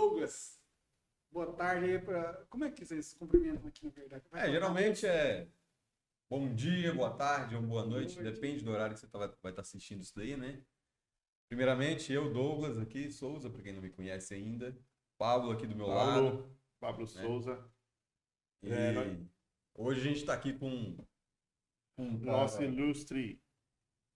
Douglas. Boa tarde aí Como é que vocês cumprimentam aqui, na verdade? Geralmente é bom dia, boa tarde ou boa noite, depende do horário que você vai estar assistindo isso daí, né? Primeiramente, eu, Douglas, aqui, Souza, para quem não me conhece ainda. Pablo aqui do meu lado. Pablo né? Souza. E hoje a gente está aqui com Nosso ilustre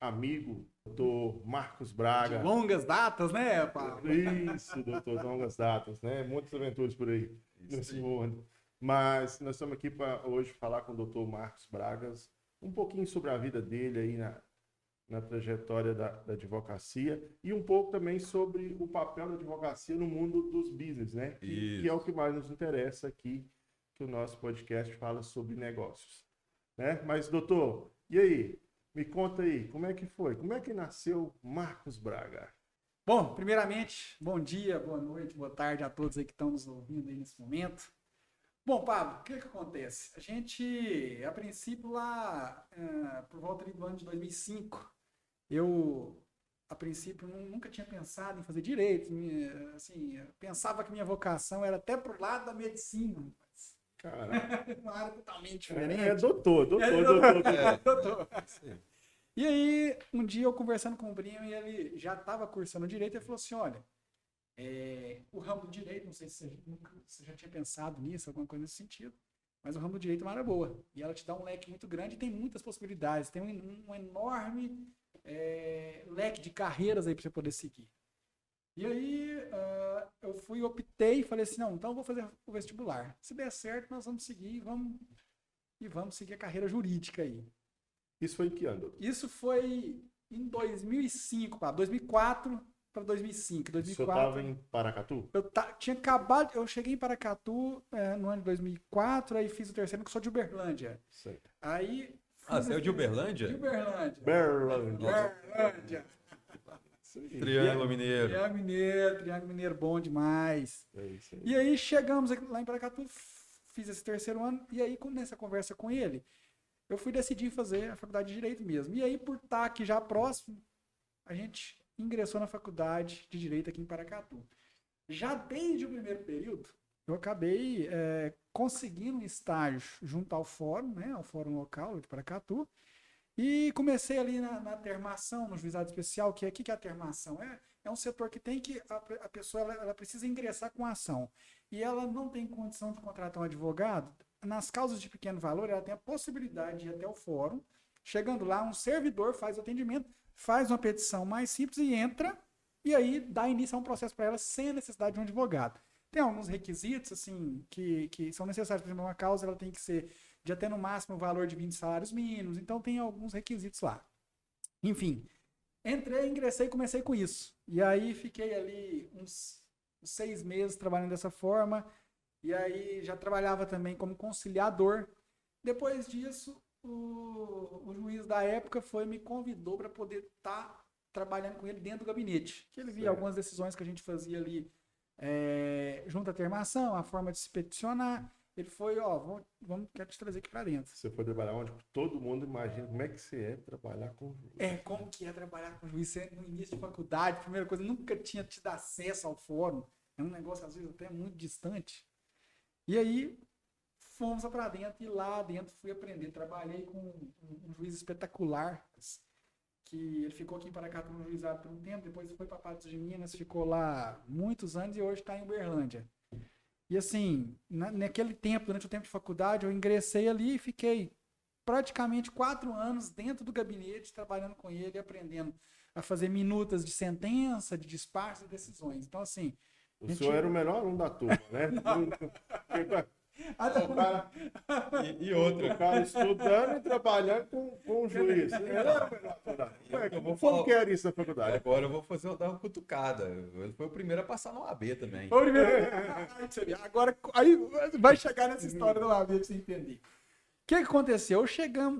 amigo, doutor Marcos Braga. De longas datas, né, Pablo? Isso, doutor, de longas datas, né? Muitas aventuras por aí, nesse mundo. Mas nós estamos aqui para hoje falar com o doutor Marcos Bragas um pouquinho sobre a vida dele aí na trajetória da advocacia e um pouco também sobre o papel da advocacia no mundo dos business, né? Que é o que mais nos interessa aqui, que o nosso podcast fala sobre negócios, né? Mas, doutor, e aí? Me conta aí, como é que foi? Como é que nasceu Marcos Braga? Bom, primeiramente, bom dia, boa noite, boa tarde a todos aí que estão nos ouvindo aí nesse momento. Bom, Pablo, o que acontece? A gente, a princípio, lá por volta do ano de 2005, eu, a princípio, nunca tinha pensado em fazer direito. Assim, pensava que minha vocação era até pro lado da medicina. Caraca. Uma área totalmente diferente. Doutor. Doutor. E aí, um dia eu conversando com o primo, e ele já estava cursando direito, ele falou assim, olha, o ramo do direito, não sei se você já tinha pensado nisso, alguma coisa nesse sentido, mas o ramo do direito é uma área boa. E ela te dá um leque muito grande e tem muitas possibilidades, tem um enorme leque de carreiras aí para você poder seguir. E aí, eu optei e falei assim, não, então eu vou fazer o vestibular. Se der certo, nós vamos seguir e vamos seguir a carreira jurídica aí. Isso foi em que ano, doutor? Isso foi em 2005, 2004 para 2005. 2004, o senhor estava em Paracatu? Tinha acabado, eu cheguei em Paracatu no ano de 2004, aí fiz o terceiro, que sou de Uberlândia. Certo. Aí... você é de Uberlândia? De Uberlândia. Uberlândia. Triângulo Mineiro. Triângulo Mineiro, bom demais. É isso aí. E aí chegamos lá em Paracatu, fiz esse terceiro ano, e aí nessa conversa com ele, eu fui decidir fazer a faculdade de Direito mesmo. E aí, por estar aqui já próximo, a gente ingressou na faculdade de Direito aqui em Paracatu. Já desde o primeiro período, eu acabei conseguindo um estágio junto ao fórum, né, ao fórum local de Paracatu, e comecei ali na termação, no juizado especial, que é a termação? É um setor que tem que a pessoa ela precisa ingressar com a ação. E ela não tem condição de contratar um advogado. Nas causas de pequeno valor, ela tem a possibilidade de ir até o fórum. Chegando lá, um servidor faz o atendimento, faz uma petição mais simples e entra, e aí dá início a um processo para ela sem a necessidade de um advogado. Tem alguns requisitos assim que são necessários. Por exemplo, uma causa ela tem que ser de até no máximo o valor de 20 salários mínimos, então tem alguns requisitos lá. Enfim, ingressei e comecei com isso. E aí fiquei ali uns 6 meses trabalhando dessa forma, e aí já trabalhava também como conciliador. Depois disso, o juiz da época me convidou para poder estar trabalhando com ele dentro do gabinete, que ele via algumas decisões que a gente fazia ali junto à termação, a forma de se peticionar. Ele foi, quero te trazer aqui para dentro. Você foi trabalhar onde todo mundo imagina como é que você é trabalhar com juiz. Como que é trabalhar com juiz? Você, no início de faculdade, primeira coisa, nunca tinha tido acesso ao fórum. É um negócio, às vezes, até muito distante. E aí, fomos para dentro e lá dentro fui aprender. Trabalhei com um juiz espetacular, que ele ficou aqui em Paracatu no juizado por um tempo, depois foi para Patos de Minas, ficou lá muitos anos e hoje está em Uberlândia. E assim, naquele tempo, durante o tempo de faculdade, eu ingressei ali e fiquei praticamente 4 anos dentro do gabinete, trabalhando com ele, aprendendo a fazer minutas de sentença, de despacho e decisões. Então, assim... O senhor era o melhor aluno da turma, né? E outra. O cara estudando e trabalhando com o juiz. Como que era isso na faculdade? Agora eu vou dar uma cutucada. Ele foi o primeiro a passar no AB também. Foi o primeiro. Agora, aí vai chegar nessa história do AB pra você entender. O que aconteceu?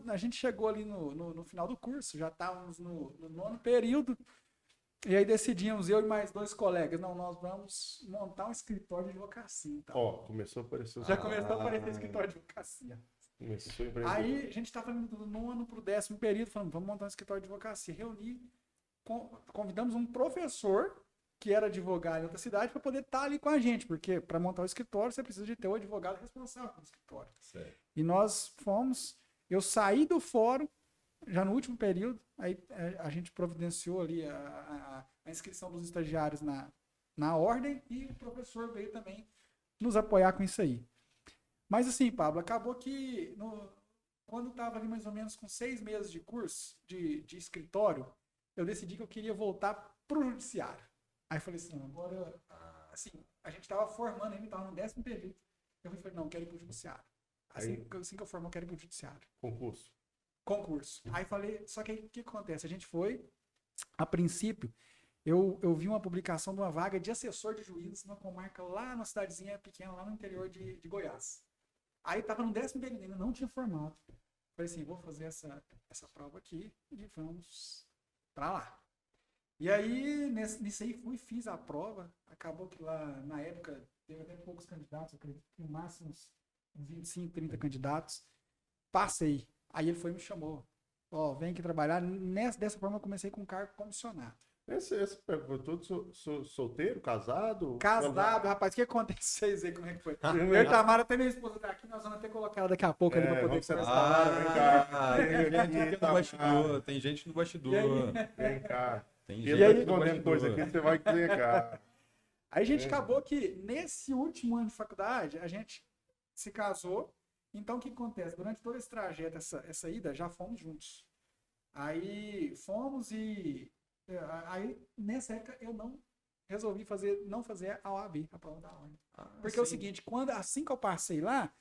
A gente chegou ali no final do curso, já estávamos no 9º período. E aí decidimos, eu e mais 2 colegas, nós vamos montar um escritório de advocacia. Então. Começou a aparecer. Já começou a aparecer escritório de advocacia. Começou a empreender. Aí a gente estava indo do 9º para o 10º período, falando, vamos montar um escritório de advocacia. Convidamos um professor que era advogado em outra cidade para poder estar ali com a gente, porque para montar o escritório você precisa de ter o advogado responsável pelo escritório. Certo. E nós fomos, eu saí do fórum, já no último período, aí a gente providenciou ali a inscrição dos estagiários na ordem e o professor veio também nos apoiar com isso aí. Mas assim, Pablo, acabou que quando estava ali mais ou menos com 6 meses de curso de escritório, eu decidi que eu queria voltar para o judiciário. Aí eu falei assim, não, agora, assim, a gente estava formando ainda, estava no 10º período. Eu falei, não, quero ir para o judiciário. Assim que eu formar, eu quero ir para o judiciário. Concurso. Aí falei, só que aí o que acontece? A gente foi, a princípio, eu vi uma publicação de uma vaga de assessor de juiz numa comarca lá numa cidadezinha pequena, lá no interior de Goiás. Aí tava no 10º período, ainda não tinha formado. Falei assim, vou fazer essa prova aqui e vamos pra lá. E aí, nisso aí, fiz a prova. Acabou que lá, na época, teve até poucos candidatos, acredito que no máximo uns 25, 30 candidatos. Passei. Aí ele foi e me chamou. Ó, vem aqui trabalhar. Dessa forma, eu comecei com cargo comissionado. Esse todo solteiro, casado? Casado, rapaz, o que acontece? Vocês aí como é que foi? Eu e Tamara, até minha esposa tá aqui, nós vamos até colocar ela daqui a pouco ali pra poder conversar. Tem gente no bastidor. Vem cá. Tem E gente aí, no escondendo coisa aqui, você vai clicar. Aí a gente acabou que, nesse último ano de faculdade, a gente se casou. Então, o que acontece? Durante todo esse trajeto, essa ida, já fomos juntos. Aí fomos e... Aí, nessa época, eu resolvi não fazer a OAB, a prova da ordem. Porque é o seguinte, assim que eu passei lá,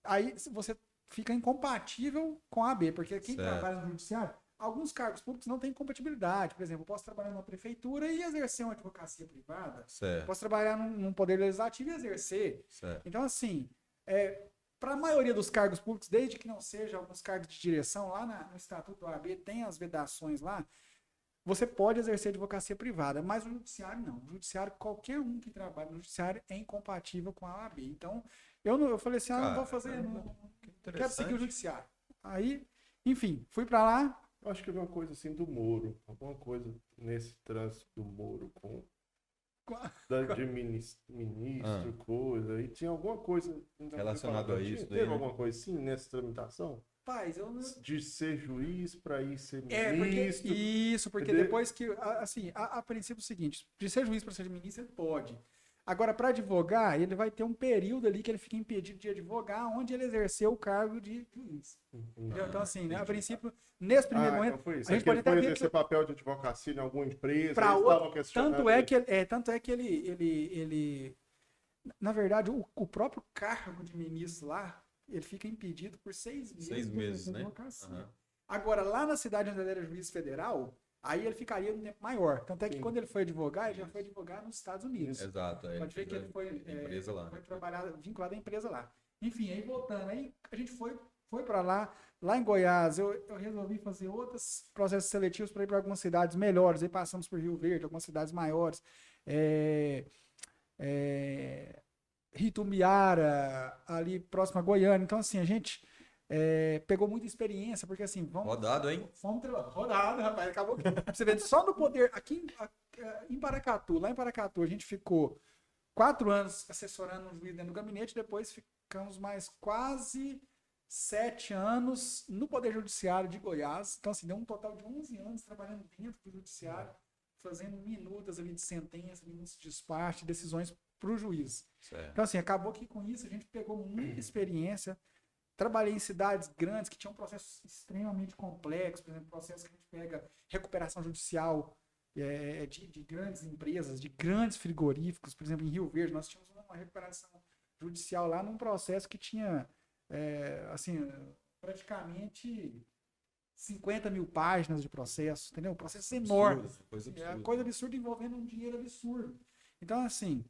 aí você fica incompatível com a AB, porque quem trabalha no judiciário, alguns cargos públicos não têm compatibilidade. Por exemplo, eu posso trabalhar numa prefeitura e exercer uma advocacia privada. Certo. Posso trabalhar num poder legislativo e exercer. Certo. Então, assim, para a maioria dos cargos públicos, desde que não seja alguns cargos de direção, lá no Estatuto da OAB tem as vedações lá, você pode exercer advocacia privada, mas o judiciário não. O judiciário, qualquer um que trabalha no judiciário é incompatível com a OAB. Então, eu falei assim, não vou fazer, não quero seguir o judiciário. Aí, enfim, fui para lá. Eu acho que eu vi uma coisa assim do Moro, alguma coisa nesse trânsito do Moro de ministro, coisa, e tinha alguma coisa relacionado a isso. Teve alguma coisa assim nessa tramitação? Paz, eu não... De ser juiz para ir ser ministro. Porque depois que, assim, a princípio é o seguinte, de ser juiz para ser ministro, ele pode. Agora, para advogar, ele vai ter um período ali que ele fica impedido de advogar, onde ele exerceu o cargo de juiz. Então, assim, né, a princípio, nesse primeiro momento, então foi isso. a gente pode até ver esse papel de advocacia em alguma empresa, tanto é que ele na verdade, o próprio cargo de ministro lá, ele fica impedido por 6 meses. 6 meses, né? Uhum. Agora, lá na cidade onde ele era juiz federal, aí ele ficaria um tempo maior. Tanto é que quando ele foi advogar, ele já foi advogar nos Estados Unidos. Exato. Pode ver que ele foi trabalhar vinculado à empresa lá. Enfim, aí voltando, aí a gente foi para lá em Goiás, eu resolvi fazer outros processos seletivos para ir para algumas cidades melhores. Aí passamos por Rio Verde, algumas cidades maiores. Ritumbiara, ali próximo a Goiânia. Então, assim, a gente pegou muita experiência, porque assim, rodado, hein? Rodado, rapaz. Acabou. Você vê, só no poder, aqui em Paracatu, lá em Paracatu, a gente ficou 4 anos assessorando um juiz dentro do gabinete, depois ficamos mais quase 7 anos no Poder Judiciário de Goiás. Então, assim, deu um total de 11 anos trabalhando dentro do Judiciário, fazendo minutas ali de sentença, minutos de despacho, decisões para o juiz. Certo. Então, assim, acabou que com isso a gente pegou muita experiência. Trabalhei em cidades grandes que tinham processos extremamente complexos, por exemplo, processos que a gente pega recuperação judicial de grandes empresas, de grandes frigoríficos. Por exemplo, em Rio Verde, nós tínhamos uma recuperação judicial lá num processo que tinha, assim, praticamente 50 mil páginas de processo, entendeu? Um processo enorme. Coisa absurda envolvendo um dinheiro absurdo. Então, assim,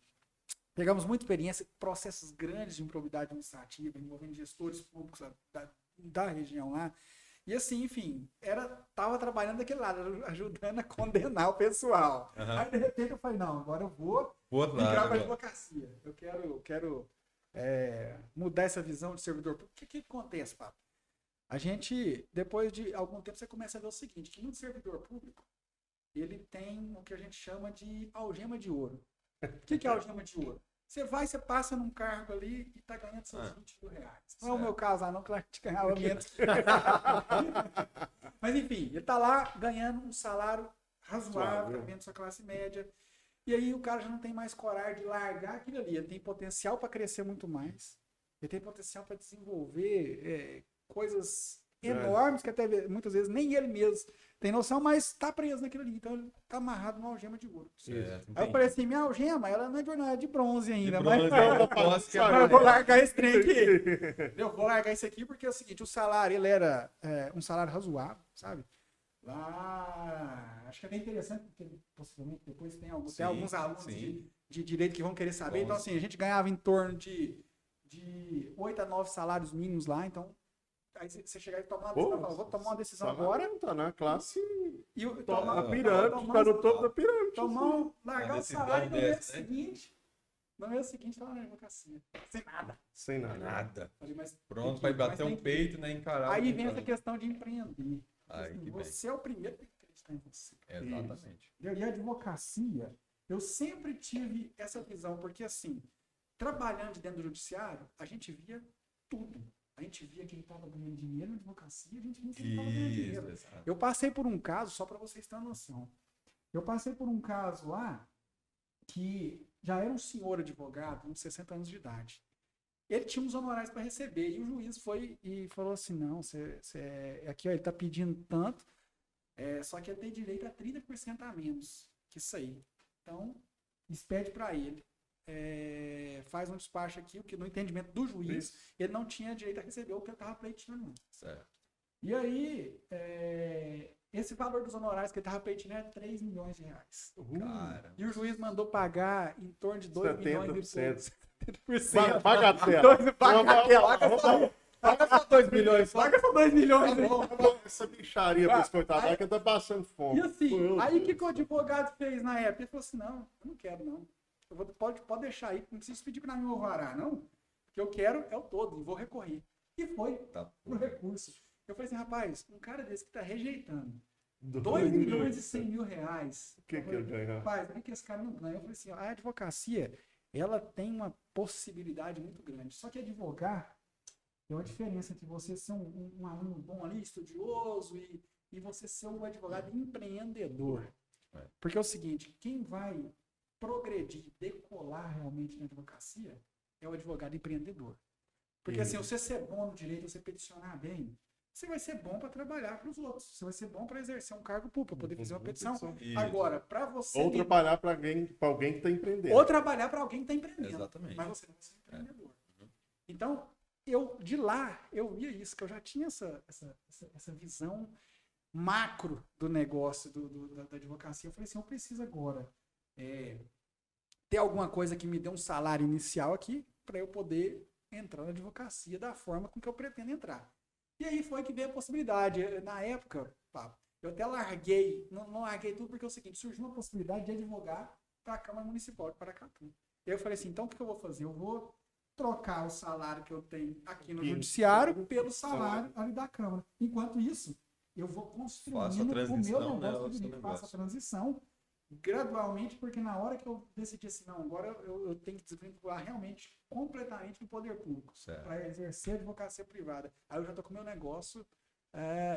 pegamos muita experiência, processos grandes de improbidade administrativa, envolvendo gestores públicos da região lá. E assim, enfim, tava trabalhando daquele lado, ajudando a condenar o pessoal. Uhum. Aí, de repente, eu falei, não, agora eu vou migrar para a advocacia. Eu quero mudar essa visão de servidor público. O que acontece, Papo? A gente, depois de algum tempo, você começa a ver o seguinte, que no servidor público, ele tem o que a gente chama de algema de ouro. O que é algema de ouro? Você passa num cargo ali e tá ganhando seus 20 mil reais. Não é o meu caso, não, que a gente ganhava menos. Mas enfim, ele tá lá ganhando um salário razoável, tá vendo sua classe média. E aí o cara já não tem mais coragem de largar aquilo ali. Ele tem potencial para crescer muito mais. Ele tem potencial para desenvolver coisas enormes que até muitas vezes nem ele mesmo tem noção, mas tá preso naquilo ali. Então ele tá amarrado numa algema de ouro. Aí eu falei assim, minha algema, ela não é de ouro, ela é de bronze ainda. De bronze, mas eu vou largar esse trem aqui. Eu vou largar isso aqui porque é o seguinte, o salário, ele era um salário razoável, sabe? Lá, acho que é bem interessante, porque possivelmente depois tem alguns alunos de direito que vão querer saber. Bom, então, assim, a gente ganhava em torno de 8 a 9 salários mínimos lá, então aí você chegar e tomar uma decisão, vou tomar uma decisão agora. Tá na classe e a pirâmide, tá no topo da pirâmide. Largar o salário no mês seguinte. No mês seguinte, tá na advocacia. Sem nada. Falei, mas pronto, vai bater um peito, né? Encarar. Aí vem essa questão de empreender. Aí, você é o primeiro que tem que acreditar em você. Exatamente. E a advocacia, eu sempre tive essa visão, porque assim, trabalhando dentro do judiciário, a gente via tudo. A gente via quem estava ganhando dinheiro na advocacia, a gente via quem estava ganhando dinheiro. Exato. Eu passei por um caso, só para vocês terem noção. Eu passei por um caso lá que já era um senhor advogado, uns 60 anos de idade. Ele tinha uns honorários para receber. E o juiz foi e falou assim, não, aqui ó, ele está pedindo tanto, só que ele tem direito a 30% a menos que isso aí. Então, expede para ele. Faz um despacho aqui, o que no entendimento do juiz, ele não tinha direito a receber o que ele estava pleiteando. Certo. E aí, esse valor dos honorários que ele estava pleiteando era 3 milhões de reais. E o juiz mandou pagar em torno de 2 milhões e pouco. Paga a tela. Paga só 2 milhões. Paga só 2 milhões. Essa bicharia pra esse coitado que tá passando fome. E assim, aí o que o advogado fez na época? Ele falou assim, não, eu não quero não. Pode deixar aí, não precisa pedir para mim o alvará, não. O que eu quero é o todo, e vou recorrer. E foi pro recurso. Eu falei assim, rapaz, um cara desse que tá rejeitando 2 milhões e 100 mil reais. O que ele ganha? Rapaz, o que esse cara não ganha? Eu falei assim, a advocacia, ela tem uma possibilidade muito grande. Só que advogar, tem uma diferença entre você ser um aluno bom ali, estudioso, e você ser um advogado empreendedor. Porque é o seguinte, quem vai progredir, decolar realmente na advocacia, é o advogado empreendedor. Porque assim, você ser bom no direito, você peticionar bem, você vai ser bom para trabalhar para os outros. Você vai ser bom para exercer um cargo público, para poder fazer uma petição. Isso. Agora, para você... Ou trabalhar para alguém que está empreendendo. Ou trabalhar para alguém que está empreendendo. Exatamente. Mas você não vai ser empreendedor. Então, de lá, eu via isso, que eu já tinha essa visão macro do negócio, da advocacia. Eu falei assim, eu preciso agora ter alguma coisa que me dê um salário inicial aqui, para eu poder entrar na advocacia da forma com que eu pretendo entrar. E aí foi que veio a possibilidade. Na época, eu até larguei, não larguei tudo, porque é o seguinte, surgiu uma possibilidade de advogar para a Câmara Municipal de Paracatu. E aí eu falei assim, então o que eu vou fazer? Eu vou trocar o salário que eu tenho aqui no judiciário pelo salário ali da Câmara. Enquanto isso, eu vou construindo o meu negócio de direito. Faço a transição gradualmente, porque na hora que eu decidi assim, não, agora eu tenho que desvincular realmente, completamente do poder público, para exercer a advocacia privada. Aí eu já estou com o meu negócio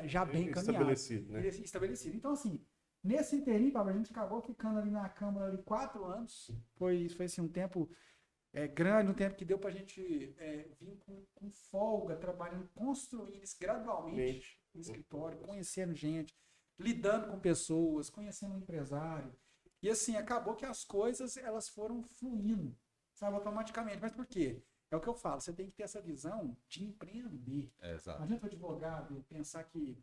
já bem encaminhado. Estabelecido. Então, assim, nesse interim, a gente acabou ficando ali na Câmara ali 4 anos. Foi assim, um tempo grande, um tempo que deu para a gente vir com folga, trabalhando, construindo isso gradualmente no escritório, conhecendo gente, lidando com pessoas, conhecendo um empresário. E assim, acabou que as coisas, elas foram fluindo, sabe, automaticamente. Mas por quê? É o que eu falo, você tem que ter essa visão de empreender. Exato. Não adianta o advogado pensar que,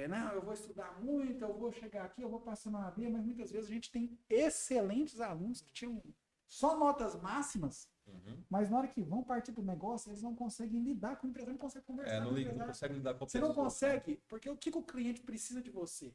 não, eu vou estudar muito, eu vou chegar aqui, eu vou passar na AB, mas muitas vezes a gente tem excelentes alunos que tinham só notas máximas, mas na hora que vão partir do negócio, eles não conseguem lidar com o empresário, não conseguem conversar com o empresário. Não consegue lidar com o Você não consegue, porque o que o cliente precisa de você?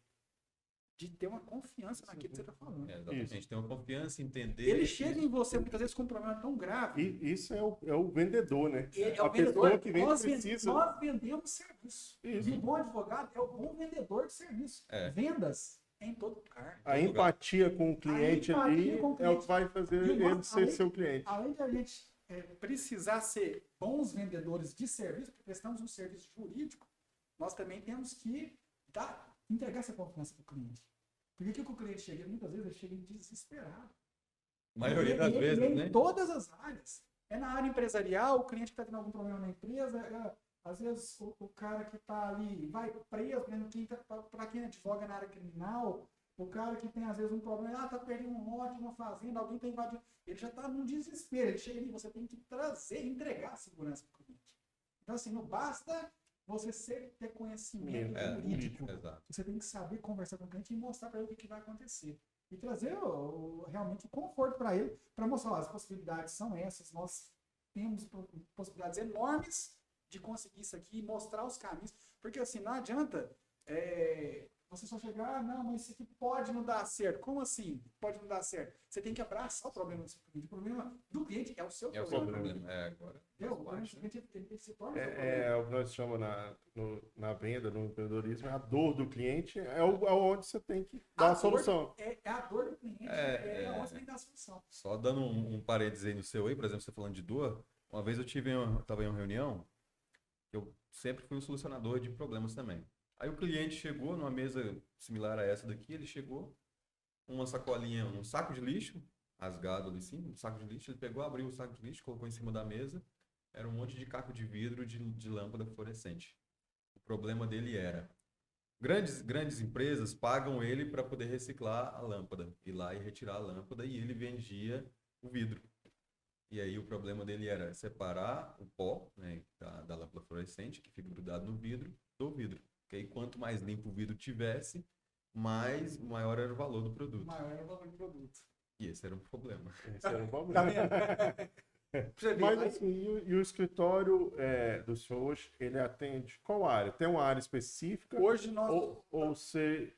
De ter uma confiança naquilo que você está falando. Exatamente, ter uma confiança, entender. Ele chega em você muitas vezes com um problema tão grave. E isso é o vendedor, né? A pessoa que vem precisa. Nós vendemos serviço. Isso. E o bom advogado é o bom vendedor de serviço. Vendas em todo lugar. A empatia com o cliente A empatia ali com o é o que cliente. vai fazer E o ele nosso- ser além- seu cliente. Além de a gente precisar ser bons vendedores de serviço, porque prestamos um serviço jurídico, nós também temos que entregar essa confiança para o cliente. Porque o que o cliente chega, muitas vezes ele chega desesperado. A maioria das E vezes, em né? todas as áreas. É na área empresarial, o cliente que está tendo algum problema na empresa, às vezes o cara que está ali vai preso, para quem advoga na área criminal, o cara que tem às vezes um problema, está perdendo um lote, uma fazenda, alguém está invadindo, ele já está num desespero, ele chega ali, você tem que entregar a segurança para o cliente. Então assim, não basta você ter conhecimento jurídico, Exato. você tem que saber conversar com o cliente e mostrar para ele o que vai acontecer. E trazer realmente o conforto para ele, para mostrar, ó, as possibilidades são essas, nós temos possibilidades enormes de conseguir isso aqui, mostrar os caminhos, porque assim, não adianta você só chegar, não, mas isso aqui pode não dar certo. Como assim pode não dar certo? Você tem que abraçar o problema do seu cliente. O problema do cliente é o seu problema. Agora. O problema do cliente ele se torna o seu problema. É o que nós chamamos na venda, no empreendedorismo, a dor do cliente é onde você tem que dar a solução. É a dor do cliente, é onde você tem que dar a solução. Só dando um parênteses aí no seu aí, por exemplo, você falando de dor, uma vez eu estava em uma reunião, eu sempre fui um solucionador de problemas também. Aí o cliente chegou numa mesa similar a essa daqui, ele chegou, uma sacolinha, um saco de lixo, rasgado ali em cima, um saco de lixo, ele pegou, abriu o saco de lixo, colocou em cima da mesa, era um monte de caco de vidro de lâmpada fluorescente. O problema dele era, grandes empresas pagam ele para poder reciclar a lâmpada, ir lá e retirar a lâmpada, e ele vendia o vidro. E aí o problema dele era separar o pó, né, da lâmpada fluorescente, que fica grudado no vidro, do vidro. Porque aí quanto mais limpo o vidro tivesse, maior era o valor do produto. Maior era o valor do produto. E esse era um problema. Esse era um problema. Mas assim, e o escritório do senhor hoje, ele atende qual área? Tem uma área específica? Hoje nós... Ou você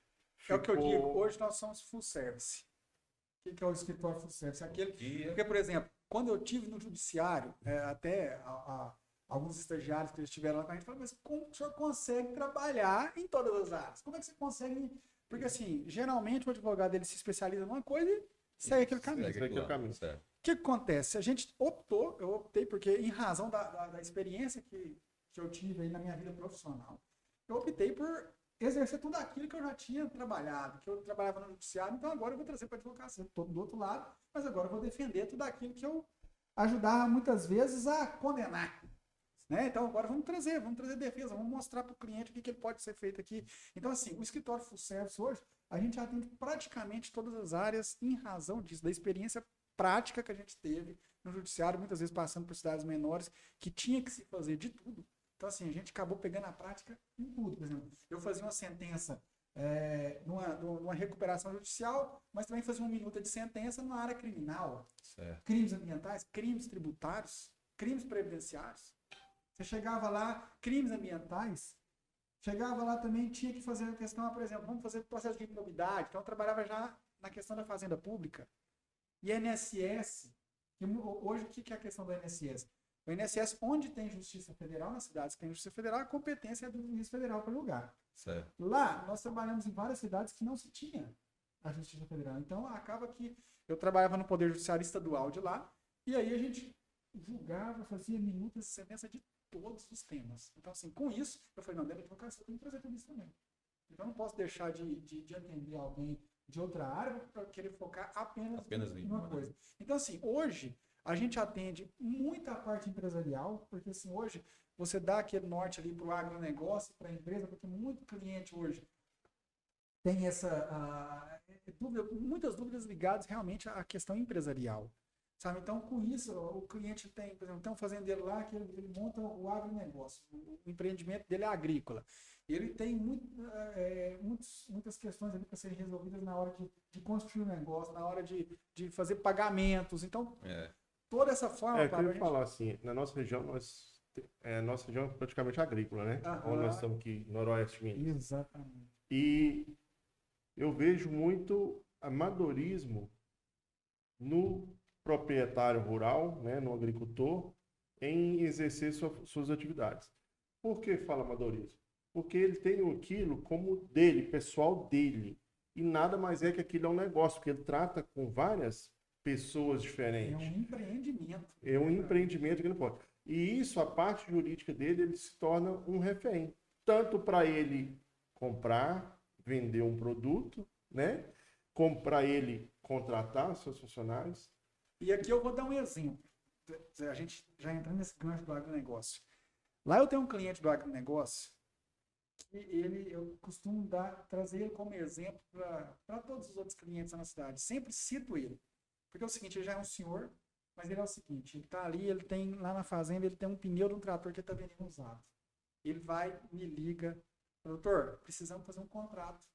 É o que eu ficou- digo, hoje nós somos full service. O que é o escritório full service? Porque, por exemplo, quando eu tive no judiciário, até alguns estagiários que estiveram lá com a gente falaram, mas como o senhor consegue trabalhar em todas as áreas? Como é que você consegue... Porque assim, geralmente o advogado ele se especializa numa coisa e segue aquele caminho. Segue aquele caminho. Certo. O que acontece? A gente eu optei porque em razão da experiência que eu tive aí na minha vida profissional, eu optei por exercer tudo aquilo que eu já tinha trabalhado, que eu trabalhava no judiciário, então agora eu vou trazer para a advocacia, estou do outro lado, mas agora eu vou defender tudo aquilo que eu ajudava muitas vezes a condenar. Né? Então agora vamos trazer defesa, vamos mostrar para o cliente o que ele pode ser feito aqui. Então assim, o escritório full service hoje, a gente atende praticamente todas as áreas em razão disso, da experiência prática que a gente teve no judiciário, muitas vezes passando por cidades menores, que tinha que se fazer de tudo. Então assim, a gente acabou pegando a prática em tudo. Por exemplo, eu fazia uma sentença numa recuperação judicial, mas também fazia uma minuta de sentença numa área criminal. Certo. Crimes ambientais, crimes tributários, crimes previdenciários. Você chegava lá, crimes ambientais, chegava lá também, tinha que fazer a questão, por exemplo, vamos fazer processo de improbidade, então eu trabalhava já na questão da fazenda pública. INSS, hoje o que é a questão do INSS? O INSS, onde tem Justiça Federal, nas cidades que tem Justiça Federal, a competência é do juiz federal para julgar. Certo. Lá, nós trabalhamos em várias cidades que não se tinha a Justiça Federal. Então, acaba que eu trabalhava no Poder Judiciário Estadual de lá, e aí a gente julgava, fazia minutas de sentença de todos os temas. Então, assim, com isso, eu falei, não, dentro da advocacia eu tenho que trazer tudo isso também. Então, eu não posso deixar de atender alguém de outra área para querer focar apenas em uma coisa. Então, assim, hoje, a gente atende muita parte empresarial, porque, assim, hoje, você dá aquele norte ali para o agronegócio, para a empresa, porque muito cliente hoje tem muitas dúvidas ligadas realmente à questão empresarial. Sabe? Então, com isso, o cliente tem, por exemplo, tem um fazendeiro lá que ele monta o agronegócio, o empreendimento dele é agrícola. E ele tem muitas questões ali para serem resolvidas na hora de construir o negócio, na hora de fazer pagamentos. Então, toda essa forma... eu queria falar assim, na nossa região, nossa região é praticamente agrícola, né? Onde nós estamos aqui, noroeste de Minas. Exatamente. E eu vejo muito amadorismo no proprietário rural, né, no agricultor, em exercer suas atividades. Por que fala amadorismo? Porque ele tem aquilo como dele, pessoal dele. e nada mais é que aquilo é um negócio, porque ele trata com várias pessoas É diferentes. um empreendimento. É um empreendimento que não pode. E isso, a parte jurídica dele, ele se torna um refém. Tanto para ele comprar, vender um produto, né? Como para ele contratar seus funcionários. E aqui eu vou dar um exemplo. A gente já entrando nesse gancho do agronegócio. Lá eu tenho um cliente do agronegócio que eu costumo trazer ele como exemplo para todos os outros clientes na cidade. Sempre cito ele. Porque é o seguinte, ele já é um senhor, mas ele é o seguinte, ele está ali, ele tem lá na fazenda, ele tem um pneu de um trator que ele está vendendo usado. Ele vai, me liga, doutor, precisamos fazer um contrato.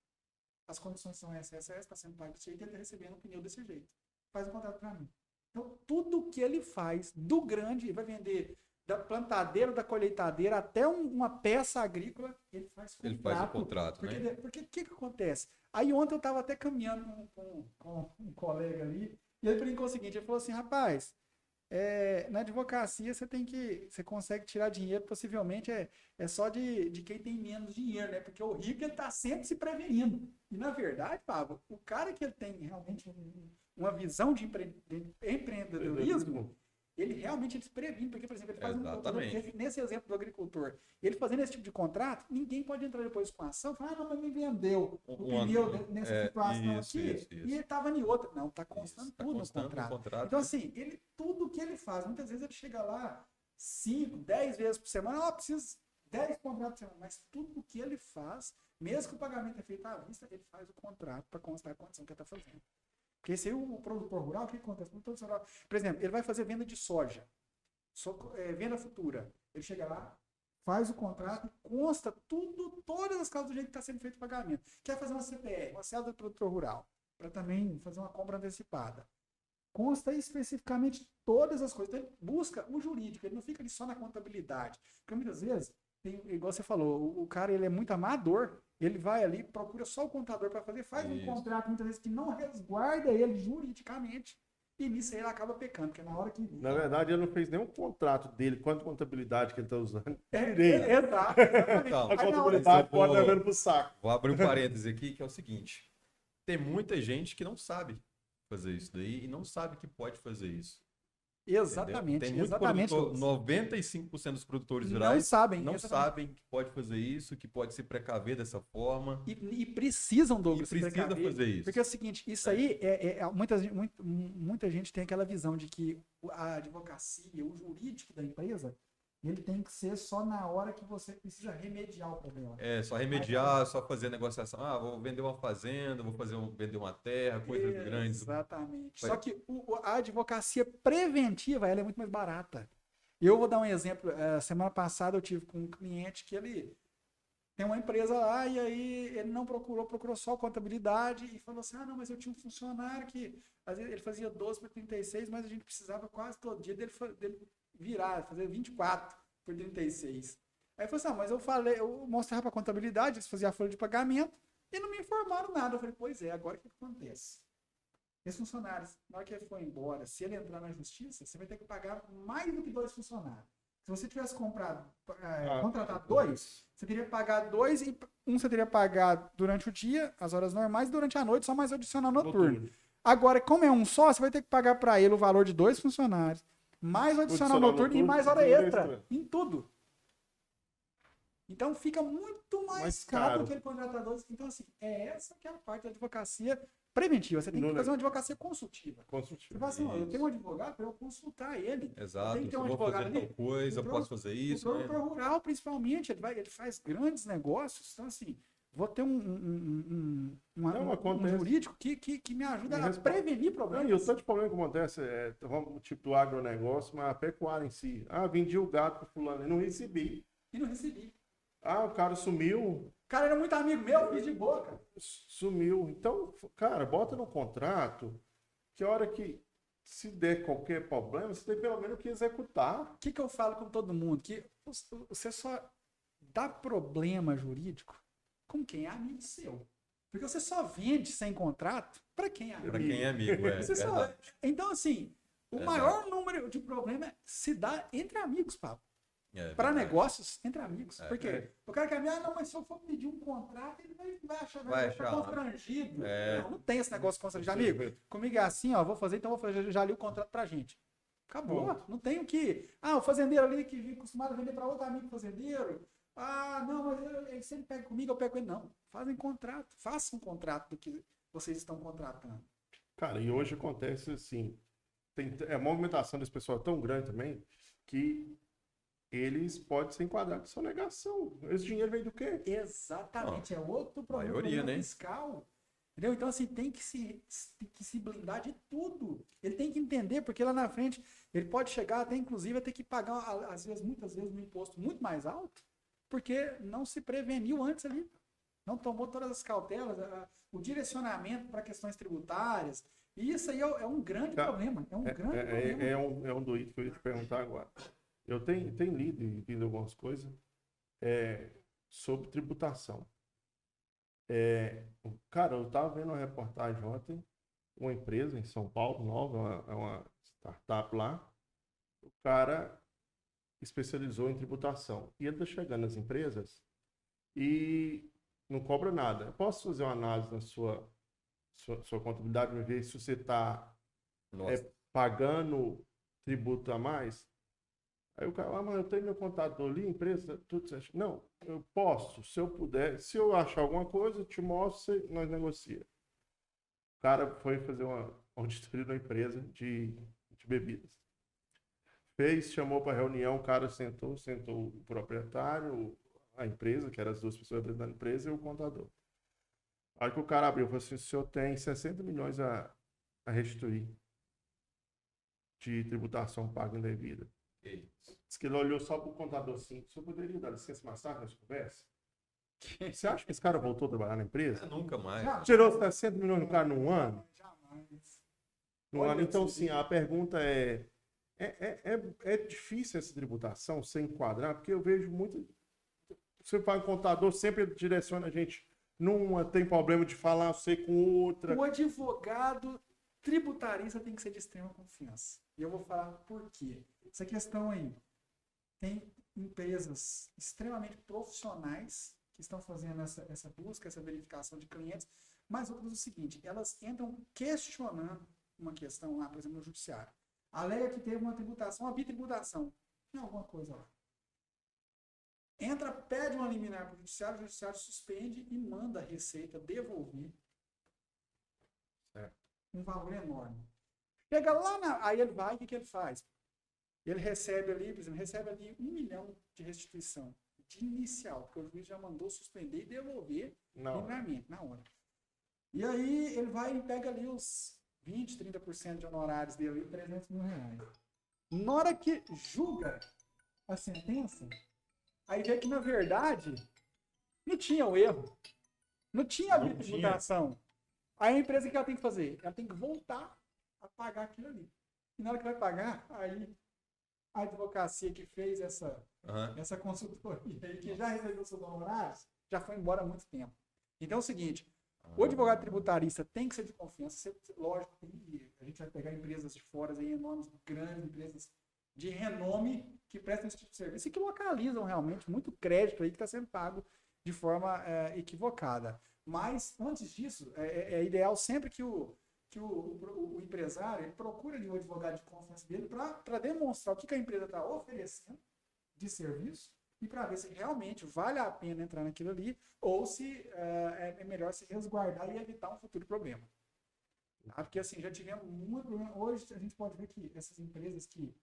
As condições são essas, está sendo pago desse jeito, ele está recebendo um pneu desse jeito. Faz um contrato para mim. Então, tudo que ele faz, do grande, ele vai vender da plantadeira, da colheitadeira, até uma peça agrícola, ele faz contrato. Ele faz o contrato, né? Porque o que acontece? Aí ontem eu estava até caminhando com um colega ali, e ele brincou o seguinte, ele falou assim, rapaz, na advocacia você consegue tirar dinheiro, possivelmente é só de quem tem menos dinheiro, né? Porque o rico ele está sempre se prevenindo. E na verdade, Pablo, o cara que ele tem realmente uma visão de empreendedorismo, ele realmente se previne, porque, por exemplo, ele faz nesse exemplo do agricultor, ele fazendo esse tipo de contrato, ninguém pode entrar depois com a ação e falar, não, mas me vendeu o pneu nessa situação aqui, e ele estava em outra. Não, está constando tudo no contrato. Então, assim, tudo que ele faz, muitas vezes ele chega lá 5, 10 vezes por semana, preciso 10 contratos por semana, mas tudo que ele faz, mesmo que o pagamento é feito à vista, ele faz o contrato para constar a condição que ele está fazendo. Porque esse aí, o produtor rural, o que acontece? O produtor rural, por exemplo, ele vai fazer venda de soja, venda futura. Ele chega lá, faz o contrato, consta todas as causas do jeito que está sendo feito o pagamento. Quer fazer uma CPR, uma cédula do produtor rural, para também fazer uma compra antecipada. Consta especificamente todas as coisas. Então, ele busca o jurídico, ele não fica ali só na contabilidade. Porque muitas vezes, igual você falou, o cara ele é muito amador, ele vai ali, procura só o contador para fazer, faz um contrato muitas vezes que não resguarda ele juridicamente, e nisso aí ele acaba pecando, porque na hora que... Na verdade, ele não fez nenhum contrato dele, quanto contabilidade que ele está usando. Exato. Então, a contabilidade pode estar levando para o saco. Vou abrir um parêntese aqui, que é o seguinte, tem muita gente que não sabe fazer isso daí, e não sabe que pode fazer isso. Exatamente. Tem muito exatamente. produtor, 95% dos produtores rurais não sabem que pode fazer isso, que pode se precaver dessa forma. E precisam, Douglas, se precaver, fazer isso. Porque é o seguinte, isso aí, muita gente tem aquela visão de que a advocacia, o jurídico da empresa, ele tem que ser só na hora que você precisa remediar o problema. Só remediar, só fazer negociação. Vou vender uma fazenda, vender uma terra, coisas grandes. Exatamente. Só que a advocacia preventiva, ela é muito mais barata. Eu vou dar um exemplo. Semana passada eu tive com um cliente que ele tem uma empresa lá e aí ele não procurou só contabilidade e falou assim, não, mas eu tinha um funcionário que às vezes ele fazia 12 para 36, mas a gente precisava quase todo dia dele virar, fazer 24 por 36. Aí eu falei mas eu mostrava para a contabilidade, eles faziam a folha de pagamento e não me informaram nada. Eu falei, pois agora o que acontece? Esses funcionários, na hora que ele for embora, se ele entrar na justiça, você vai ter que pagar mais do que 2 funcionários. Se você tivesse contratado 2, você teria que pagar 2 e um você teria que pagar durante o dia, as horas normais, e durante a noite, só mais adicional noturno. Agora, como é um só, você vai ter que pagar para ele o valor de 2 funcionários, mais o adicional noturno e mais hora extra em tudo. Então fica muito mais caro do que ele contratar 2. Então, assim, essa que é a parte da advocacia preventiva. Você tem que fazer uma advocacia consultiva. Você fala assim, eu tenho um advogado para eu consultar ele. Exato. Tem que ter um vou advogado fazer ali. tal coisa, posso fazer isso. O produtor rural, principalmente, ele faz grandes negócios. Então, assim, vou ter um jurídico que me ajuda a prevenir problemas. E o tanto de problema que acontece tipo do agronegócio, mas a pecuária em si. Vendi o gado para fulano e não recebi. O cara sumiu. O cara era muito amigo meu, fiz de boca. Sumiu. Então, cara, bota no contrato que a hora que se der qualquer problema, você tem pelo menos que executar. O que eu falo com todo mundo? Que você só dá problema jurídico com quem é amigo seu. Porque você só vende sem contrato para quem é amigo. Para quem é amigo, Então, assim, o maior número de problemas se dá entre amigos, Pablo. Para verdade. negócios entre amigos. É, Porque o cara quer ver, não, mas se eu for pedir um contrato, ele vai achar, vai ficar achar lá. constrangido. É. Não tem esse negócio constrangido. Amigo, comigo é assim, ó, vou fazer, então vou fazer, já li o contrato pra gente. Acabou. Pronto. Não tem o que. Ah, o fazendeiro ali que vinha acostumado a vender para outro amigo fazendeiro. Ah, não, mas ele sempre pega comigo, eu pego com ele. Não. Fazem contrato. Façam um contrato do que vocês estão contratando. Cara, e hoje acontece assim, a movimentação desse pessoal é tão grande também que eles podem ser enquadrados em sonegação. Esse dinheiro vem do quê? Exatamente. É outro problema, maioria, problema né? fiscal. Entendeu? Então, assim, tem que se blindar de tudo. Ele tem que entender, porque lá na frente ele pode chegar até, inclusive, a ter que pagar, às vezes, muitas vezes, um imposto muito mais alto, porque não se preveniu antes ali. Não tomou todas as cautelas, o direcionamento para questões tributárias. E isso aí é um grande problema. É um grande problema. É um doído que eu ia te perguntar agora. Eu tenho lido e lido algumas coisas sobre tributação. Cara, eu estava vendo uma reportagem ontem, uma empresa em São Paulo, nova, é uma startup lá. O cara especializou em tributação. E ele está chegando nas empresas e não cobra nada. Eu posso fazer uma análise na sua contabilidade para ver se você está Nossa. pagando tributo a mais? Aí o cara, mas eu tenho meu contador ali, empresa, tudo certo. Não, eu posso, se eu puder, se eu achar alguma coisa, eu te mostro, nós negociamos. O cara foi fazer uma auditoria da empresa de bebidas. Chamou para reunião, o cara sentou o proprietário, a empresa, que eram as duas pessoas representando a empresa, e o contador. Aí que o cara abriu, falou assim, o senhor tem 60 milhões a restituir de tributação paga indevida. Diz que ele olhou só para o contador assim, o senhor poderia dar licença mais tarde nessa conversa? Você acha que esse cara voltou a trabalhar na empresa? Nunca mais. Já- Tirou 60 milhões do cara num ano? Jamais. No Olha, ano. Então, você sim, vê. a pergunta é difícil essa tributação, sem enquadrar, porque eu vejo muito... Você fala contador, sempre direciona a gente numa, tem problema de falar, eu sei com outra. O advogado tributarista tem que ser de extrema confiança. E eu vou falar por quê. Essa questão aí, tem empresas extremamente profissionais que estão fazendo essa busca, essa verificação de clientes, mas outras é o seguinte, elas entram questionando uma questão lá, por exemplo, no judiciário. Alega que teve uma tributação, uma bitributação, tem alguma coisa lá. Entra, pede uma liminar para o judiciário suspende e manda a Receita devolver um valor enorme. Chega lá, aí ele vai, o que ele faz? Ele recebe ali, por exemplo, recebe ali 1 milhão de restituição de inicial, porque o juiz já mandou suspender e devolver liminarmente, na hora. E aí ele vai e pega ali os 20, 30% de honorários dele, 300 mil reais. Na hora que julga a sentença, aí vê que, na verdade, não tinha o erro. Não tinha a tributação. Aí a empresa, o que ela tem que fazer? Ela tem que voltar a pagar aquilo ali. E na hora que vai pagar, aí a advocacia que fez essa consultoria aí, que já recebeu seus honorários, já foi embora há muito tempo. Então é o seguinte, o advogado tributarista tem que ser de confiança. Lógico, a gente vai pegar empresas de fora, aí, enormes, grandes empresas de renome que prestam esse tipo de serviço e que localizam realmente muito crédito aí que está sendo pago de forma equivocada. Mas, antes disso, é ideal sempre que o empresário ele procura de um advogado de confiança dele para demonstrar o que a empresa está oferecendo de serviço e para ver se realmente vale a pena entrar naquilo ali ou se é melhor se resguardar e evitar um futuro problema. Tá? Porque assim, já tivemos muito problema. Hoje a gente pode ver que essas empresas que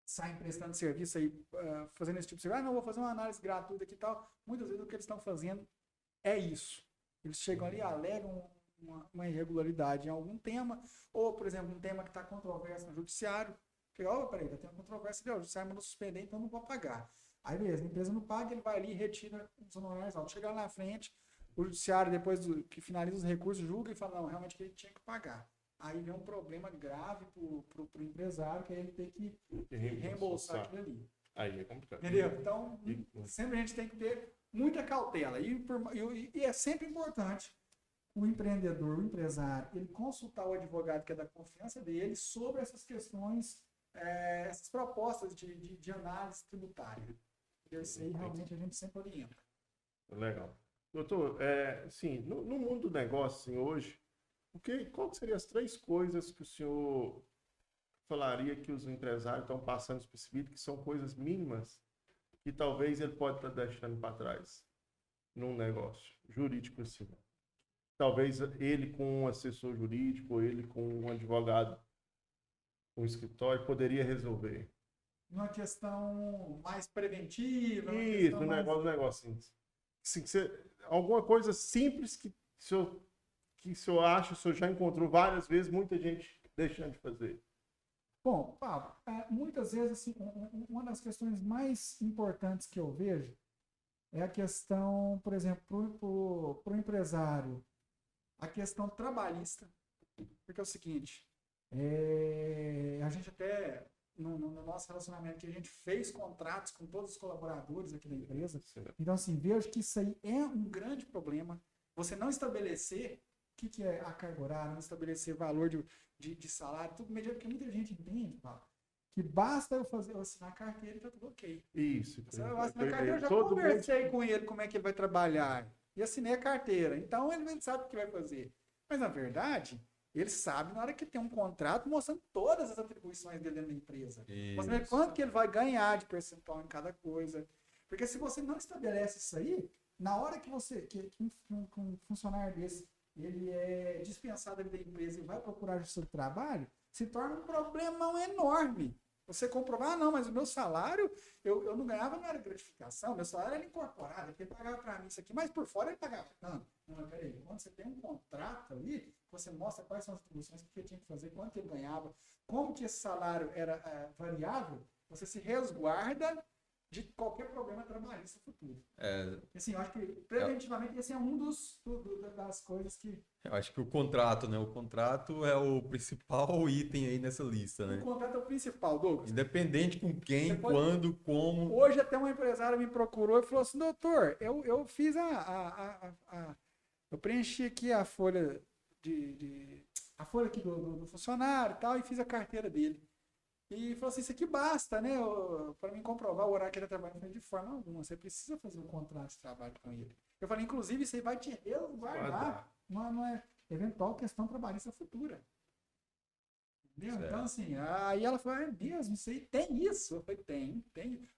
saem prestando serviço aí, fazendo esse tipo de serviço, não, vou fazer uma análise gratuita aqui e tal, muitas vezes o que eles estão fazendo é isso. Eles chegam ali e alegam uma irregularidade em algum tema, ou, por exemplo, um tema que está controverso no judiciário, que, peraí, tem uma controvérsia, o judiciário mandou suspender, então não vou pagar. Aí, beleza, a empresa não paga, ele vai ali e retira os honorários altos. Chega lá na frente, o judiciário, depois que finaliza os recursos, julga e fala, não, realmente ele tinha que pagar. Aí vem um problema grave pro empresário, que aí ele tem que reembolsar aquilo ali. Aí é complicado. Entendeu? Então, sempre a gente tem que ter muita cautela. E é sempre importante o empreendedor, o empresário, ele consultar o advogado que é da confiança dele sobre essas questões essas propostas de análise tributária. Isso aí realmente a gente sempre orienta. Legal. Doutor, sim, no mundo do negócio, assim, hoje, qual que seriam as 3 coisas que o senhor falaria que os empresários estão passando despercebido, que são coisas mínimas, que talvez ele pode estar deixando para trás num negócio jurídico assim? Talvez ele com um assessor jurídico, ou ele com um advogado, um escritório, poderia resolver. Uma questão mais preventiva. Isso, um negócio assim, alguma coisa simples que o senhor acha, o senhor já encontrou várias vezes, muita gente deixando de fazer. Bom, Pablo, muitas vezes assim, uma das questões mais importantes que eu vejo é a questão, por exemplo, para o empresário, a questão trabalhista. Porque é o seguinte, a gente até, no nosso relacionamento, que a gente fez contratos com todos os colaboradores aqui da empresa. Então, assim, vejo que isso aí é um grande problema. Você não estabelecer o que é a carga horária, não estabelecer valor de salário, tudo mediante, porque muita gente entende, Paulo, que basta eu assinar a carteira e tá tudo ok. Isso. Eu assinar a carteira, eu já conversei com ele como é que ele vai trabalhar e assinei a carteira. Então ele sabe o que vai fazer. Mas na verdade, ele sabe na hora que tem um contrato mostrando todas as atribuições dele dentro da empresa. Mostrando quanto que ele vai ganhar de percentual em cada coisa. Porque se você não estabelece isso aí, na hora que um funcionário desse ele é dispensado da empresa e vai procurar justiça do trabalho, se torna um problemão enorme. Você comprovar, não, mas o meu salário, eu não ganhava, não era gratificação, meu salário era incorporado, ele pagava para mim isso aqui, mas por fora ele pagava tanto. Não, mas peraí, quando você tem um contrato ali, você mostra quais são as atribuições que ele tinha que fazer, quanto ele ganhava, como que esse salário era variável, você se resguarda de qualquer problema trabalhista futuro. Assim, eu acho que preventivamente esse é um das coisas que... Eu acho que o contrato, né? O contrato é o principal item aí nessa lista, né? O contrato é o principal, Douglas. Independente com quem, quando, como... Hoje até uma empresária me procurou e falou assim, doutor, eu fiz eu preenchi aqui a folha a folha aqui do funcionário e tal, e fiz a carteira dele. E falou assim, isso aqui basta, né? Para mim comprovar o horário que ele está trabalhando. De forma alguma, você precisa fazer um contrato de trabalho com ele. Eu falei, inclusive, isso aí vai te resguardar uma eventual questão trabalhista futura. Entendeu? Então, assim, aí ela falou, é mesmo, isso aí tem isso. Eu falei, tem.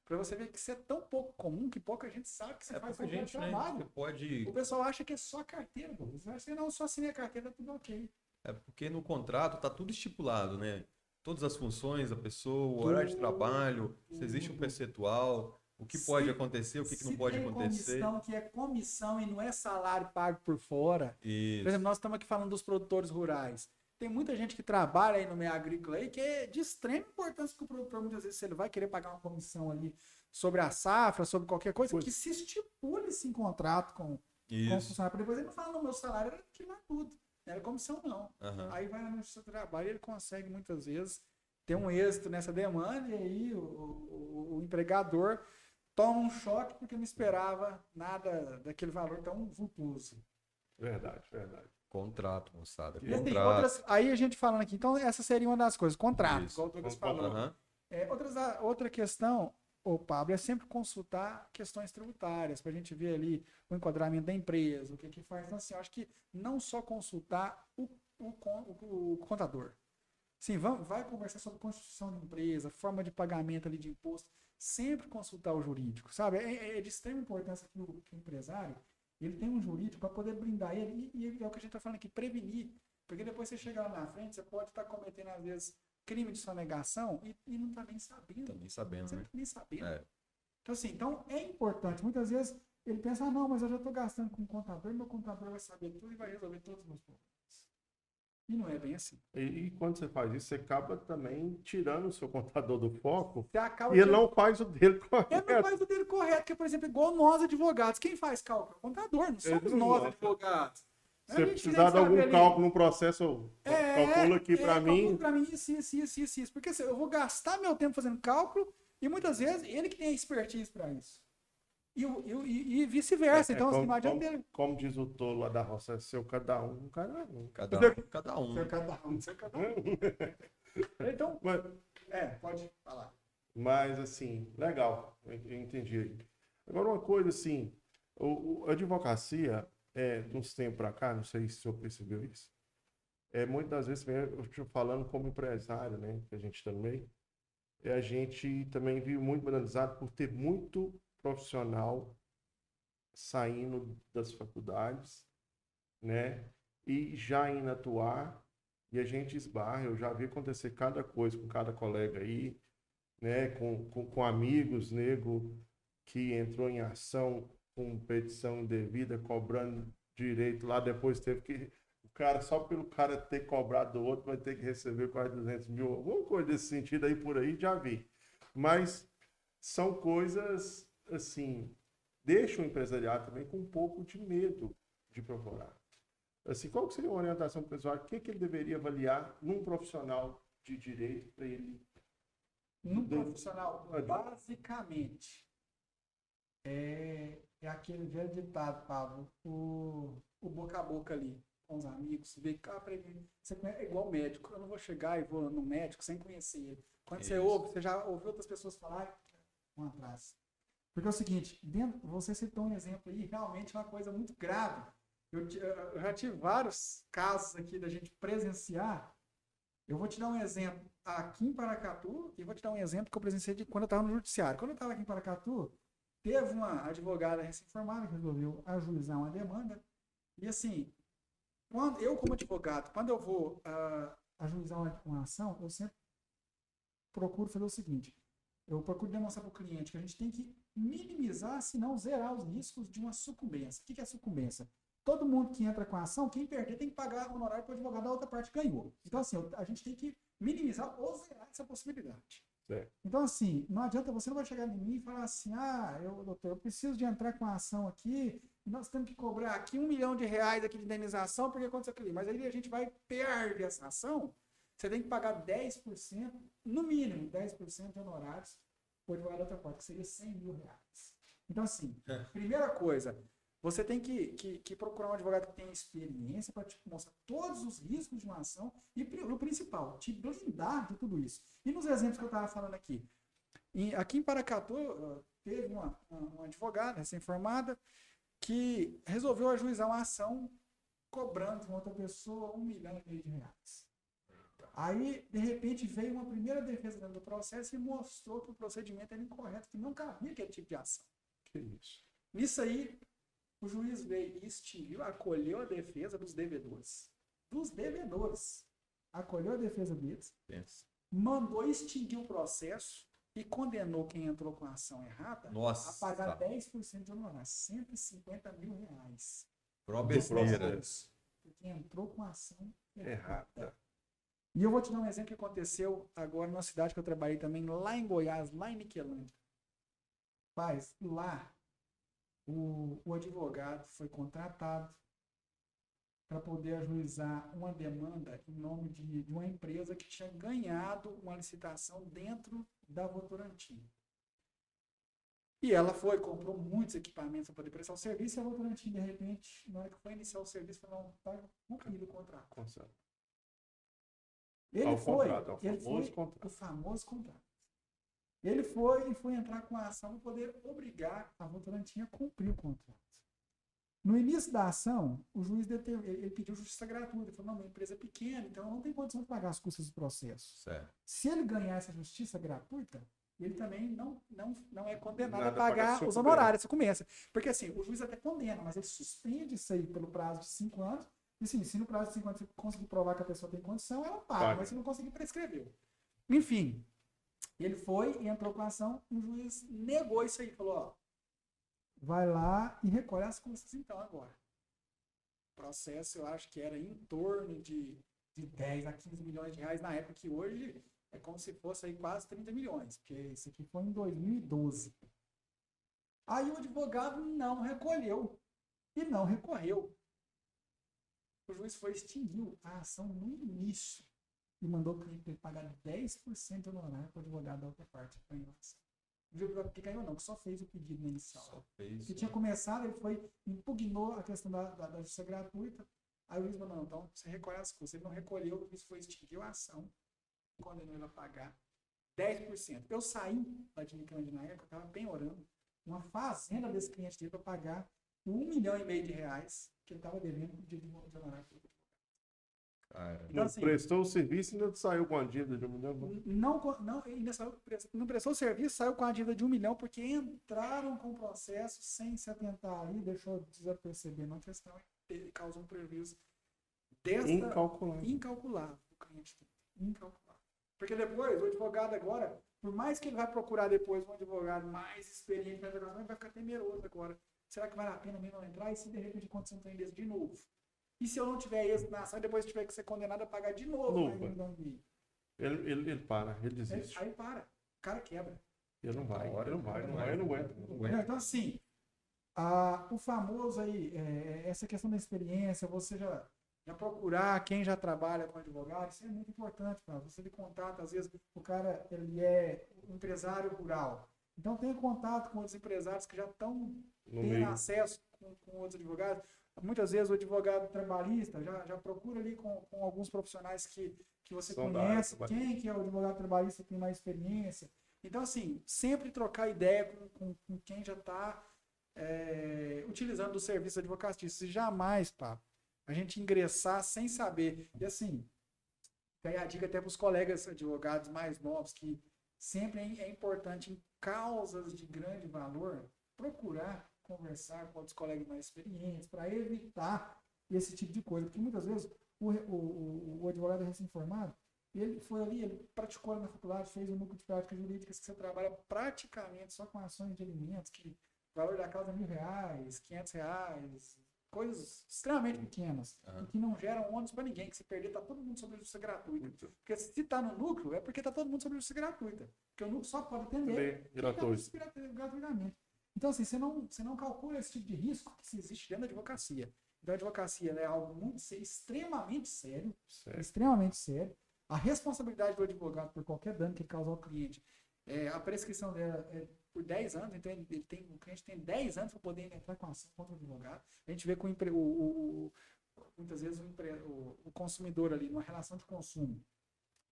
Para você ver que isso é tão pouco comum que pouca gente sabe que você faz gente, trabalho. Né? Você pode... O pessoal acha que é só a carteira. Você acha que não, só assinei a carteira, tudo ok. É porque no contrato está tudo estipulado, né? Todas as funções da pessoa, o horário de trabalho, se existe um percentual, o que pode acontecer, o que não pode acontecer. Comissão que é comissão e não é salário pago por fora. Isso. Por exemplo, nós estamos aqui falando dos produtores rurais. Tem muita gente que trabalha aí no meio agrícola aí que é de extrema importância que o produtor, muitas vezes, se ele vai querer pagar uma comissão ali sobre a safra, sobre qualquer coisa, que se estipule esse contrato com o funcionário. Depois ele não fala, não, meu salário era que não é tudo. Não era comissão, não. Uhum. Aí vai no seu trabalho e ele consegue, muitas vezes, ter um êxito nessa demanda, e aí o empregador toma um choque porque não esperava nada daquele valor tão vultoso. Verdade. Contrato, moçada. E assim, aí a gente falando aqui, então essa seria uma das coisas, contrato, igual o Douglas falou. Uhum. Outra questão, Pablo, é sempre consultar questões tributárias, para a gente ver ali o enquadramento da empresa, o que faz. Então, assim, eu acho que não só consultar o contador. Sim, vai conversar sobre constituição de empresa, forma de pagamento ali de imposto, sempre consultar o jurídico, sabe? É de extrema importância que o empresário ele tem um jurídico para poder blindar ele, e é o que a gente está falando aqui, prevenir. Porque depois você chegar lá na frente, você pode estar cometendo, às vezes, crime de sonegação e não está nem sabendo. Está nem sabendo, né? Nem sabendo. Então, assim, é importante. Muitas vezes ele pensa, não, mas eu já estou gastando com o contador, meu contador vai saber tudo e vai resolver todos os meus problemas. E não é bem assim. E quando você faz isso, você acaba também tirando o seu contador do foco e ele não faz o dele correto. Ele não faz o dele correto, porque, por exemplo, igual nós advogados, quem faz cálculo? O contador, não somos nós advogados. Se você precisar de algum cálculo no processo, calcula aqui para mim. Para mim, isso. Porque eu vou gastar meu tempo fazendo cálculo e muitas vezes ele que tem a expertise para isso. E vice-versa. Então, assim, não adianta ele. Como diz o tolo lá da roça, é seu cada um, cada um. Cada um. Seu cada um. Então, Pode falar. Mas, assim, legal, eu entendi aí. Agora, uma coisa assim, a advocacia, de uns tempos para cá, não sei se o senhor percebeu isso, muitas das vezes, eu estou falando como empresário, né, que a gente está no meio, a gente também vive muito banalizado por ter muito profissional saindo das faculdades, né, e já indo atuar, e a gente esbarra, eu já vi acontecer cada coisa com cada colega aí, né, com amigos, nego, que entrou em ação com petição indevida, cobrando direito lá, depois teve que, o cara, só pelo cara ter cobrado do outro, vai ter que receber quase 200 mil, alguma coisa desse sentido aí por aí, já vi. Mas são coisas, assim, deixam o empresariado também com um pouco de medo de procurar. Assim, qual que seria uma orientação para o pessoal? O que ele deveria avaliar num profissional de direito para ele? No profissional, basicamente, é aquele velho ditado, Pablo, o boca a boca ali, com os amigos, ver cá para mim. É igual médico, eu não vou chegar e vou no médico sem conhecer ele. Quando você ouve, você já ouviu outras pessoas falar, vão atrás. Porque é o seguinte, você citou um exemplo aí, realmente é uma coisa muito grave. Eu já tive vários casos aqui da gente presenciar. Eu vou te dar um exemplo aqui em Paracatu e vou te dar um exemplo que eu presenciei de quando eu estava no judiciário. Quando eu estava aqui em Paracatu, teve uma advogada recém-formada que resolveu ajuizar uma demanda. E assim, eu como advogado, quando eu vou ajuizar uma ação, eu sempre procuro fazer o seguinte. Eu procuro demonstrar para o cliente que a gente tem que minimizar, se não zerar os riscos de uma sucumbência. O que é sucumbência? Todo mundo que entra com a ação, quem perder tem que pagar honorário para o advogado da outra parte ganhou. Então, assim, a gente tem que minimizar ou zerar essa possibilidade. Então, assim, não adianta, você não vai chegar em mim e falar assim, doutor, eu preciso de entrar com a ação aqui, e nós temos que cobrar aqui R$1 milhão aqui de indenização, porque aconteceu aquilo. Mas aí a gente vai perder essa ação, você tem que pagar 10%, no mínimo 10% de honorários por advogado da outra parte, que seria R$100 mil. Então, assim, primeira coisa, você tem que procurar um advogado que tenha experiência para te mostrar todos os riscos de uma ação e, o principal, te blindar de tudo isso. E nos exemplos que eu estava falando aqui, aqui em Paracatu, teve uma advogada recém-formada que resolveu ajuizar uma ação cobrando de uma outra pessoa R$1,5 milhão. Aí, de repente, veio uma primeira defesa dentro do processo e mostrou que o procedimento era incorreto, que não cabia aquele tipo de ação. Que isso? Nisso aí, o juiz veio e extinguiu, acolheu a defesa dos devedores. Dos devedores. Acolheu a defesa deles, mandou extinguir o processo e condenou quem entrou com a ação errada a pagar 10% de honorário, R$150 mil. Pro besteira. Porque entrou com a ação Errada. E eu vou te dar um exemplo que aconteceu agora numa cidade que eu trabalhei também, lá em Goiás, lá em Niquelândia. Paz, lá o advogado foi contratado para poder ajuizar uma demanda em nome de uma empresa que tinha ganhado uma licitação dentro da Votorantim. E ela comprou muitos equipamentos para poder prestar o serviço, e a Votorantim, de repente, na hora que foi iniciar o serviço, falou, não, está cumprido o contrato. O famoso contrato. Ele foi entrar com a ação para poder obrigar a Votorantim a cumprir o contrato. No início da ação, o juiz ele pediu justiça gratuita. Ele falou, não, minha empresa é pequena, então não tem condição de pagar as custas do processo. Certo. Se ele ganhar essa justiça gratuita, ele também não é condenado a pagar os honorários. Você começa. Porque assim, o juiz até condena, mas ele suspende isso aí pelo prazo de 5 anos. E assim, se no prazo de 5 anos você conseguir provar que a pessoa tem condição, ela paga. Mas se não conseguir, prescreveu. Enfim, ele foi e entrou com a ação, o juiz negou isso aí, falou, ó, vai lá e recolhe as custas então agora. O processo, eu acho que era em torno de 10 a 15 milhões de reais na época, que hoje é como se fosse aí quase 30 milhões, porque isso aqui foi em 2012. Aí o advogado não recolheu e não recorreu. O juiz extinguiu a ação no início e mandou o cliente pagar 10% de honorário para o advogado da outra parte. O advogado que ganhou não, que só fez o pedido no inicial. Que tinha começado, ele impugnou a questão da justiça gratuita. Aí o juiz falou, não, então você recolhe as custas. Ele não recolheu, o juiz extinguiu a ação, condenou ele a pagar 10%. Eu saí da Adnicand na época, eu estava penhorando uma fazenda desse cliente dele para pagar R$1,5 milhão que ele estava devendo no dia de honorário. Cara, Então, Não assim, prestou o serviço e ainda saiu com a dívida de R$1 milhão. não prestou o serviço, saiu com a dívida de R$1 milhão, porque entraram com o processo sem se atentar ali, deixou desaperceber na questão e causou um prejuízo incalculável o cliente. Incalculável. Porque depois, o advogado agora, por mais que ele vai procurar depois um advogado mais experiente, ele vai ficar temeroso agora. Será que vale a pena mesmo entrar? E se de repente acontecer um trem desse de novo? E se eu não tiver êxito na ação, depois tiver que ser condenado a pagar de novo? Ele para, ele desiste. Aí para, o cara quebra. Ele não vai, Hora, ele não vai, não não vai. vai, não aguenta. Não aguenta. Então, assim, o famoso aí, essa questão da experiência, você já procurar quem já trabalha com advogado, isso é muito importante, cara. Você tem contato, às vezes o cara ele é um empresário rural. Então tem contato com outros empresários que já estão tendo acesso com outros advogados. Muitas vezes o advogado trabalhista já procura ali com alguns profissionais que você conhece, quem que é o advogado trabalhista que tem mais experiência. Então, assim, sempre trocar ideia com quem já está utilizando o serviço de advocacia. Se jamais, pá, a gente ingressar sem saber. E assim, daí a dica até para os colegas advogados mais novos, que sempre é importante, em causas de grande valor, procurar conversar com outros colegas mais experientes, para evitar esse tipo de coisa. Porque muitas vezes o advogado recém-formado, ele foi ali, ele praticou na faculdade, fez um núcleo de práticas jurídicas que você trabalha praticamente só com ações de alimentos, que o valor da causa é R$1.000, R$500, coisas extremamente pequenas, e que não geram ônus para ninguém, que se perder, está todo mundo sobre justiça gratuita. Porque se está no núcleo, é porque está todo mundo sobre justiça gratuita. Porque o núcleo só pode atender gratuitamente. Então, assim, você não calcula esse tipo de risco que se existe dentro da advocacia. Então, a advocacia é algo muito sério, extremamente sério. A responsabilidade do advogado por qualquer dano que ele causar ao cliente, a prescrição dela é por 10 anos, então o cliente tem 10 anos para poder entrar com ação contra o advogado. A gente vê com muitas vezes o consumidor ali, numa relação de consumo,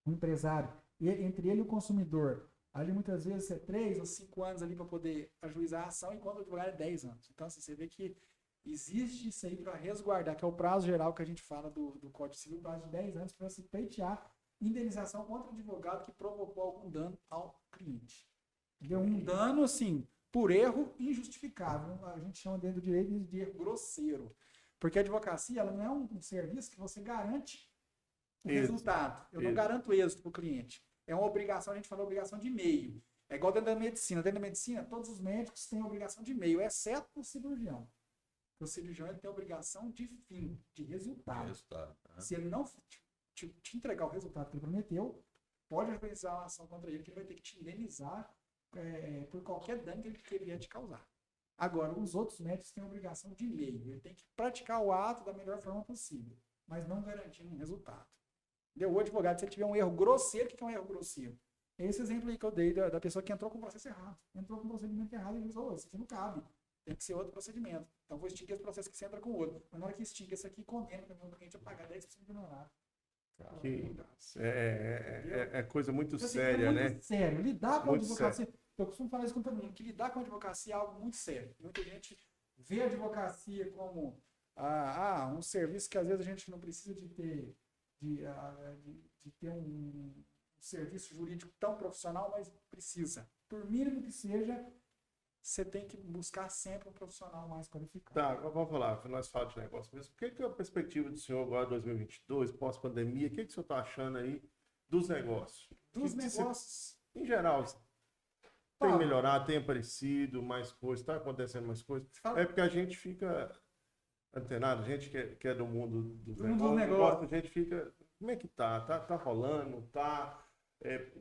o empresário, entre ele e o consumidor, ali muitas vezes é 3 ou 5 anos ali para poder ajuizar a ação, enquanto o advogado é 10 anos. Então, assim, você vê que existe isso aí para resguardar, que é o prazo geral que a gente fala do Código Civil, prazo de 10 anos para se pleitear indenização contra o advogado que provocou algum dano ao cliente. Entendeu? Um dano, assim, por erro injustificável. A gente chama dentro do direito de erro grosseiro. Porque a advocacia, ela não é um serviço que você garante o resultado. Eu não garanto êxito para o cliente. É uma obrigação, a gente fala obrigação de meio. É igual dentro da medicina. Dentro da medicina, todos os médicos têm obrigação de meio, exceto o cirurgião. O cirurgião ele tem obrigação de fim, de resultado. Se ele não te entregar o resultado que ele prometeu, pode ajuizar uma ação contra ele, que ele vai ter que te indenizar por qualquer dano que ele vier te causar. Agora, os outros médicos têm obrigação de meio. Ele tem que praticar o ato da melhor forma possível, mas não garantindo um resultado. Entendeu? O advogado, se ele tiver um erro grosseiro, o que é um erro grosseiro? É esse exemplo aí que eu dei da pessoa que entrou com o processo errado. Entrou com o procedimento errado e ele falou, isso aqui não cabe. Tem que ser outro procedimento. Então, vou extinguir esse processo que você entra com o outro. Mas na hora que extingue esse aqui, condena o cliente a pagar 10% de honorário. É coisa muito então, séria, né? Muito sério. Lidar com a advocacia... Eu costumo falar isso com todo mundo, que lidar com a advocacia é algo muito sério. Muita gente vê a advocacia como um serviço que às vezes a gente não precisa de ter um serviço jurídico tão profissional, mas precisa. Por mínimo que seja, você tem que buscar sempre um profissional mais qualificado. Tá, vamos falar, nós falamos de negócio mesmo. O que é a perspectiva do senhor agora, 2022, pós-pandemia? O que o senhor está achando aí dos negócios? Dos negócios? Em geral, tem melhorado, tem aparecido mais coisas, está acontecendo mais coisas? É porque a gente fica antenado, a gente que é do mundo dos negócios, a gente fica, como é que tá? Tá rolando,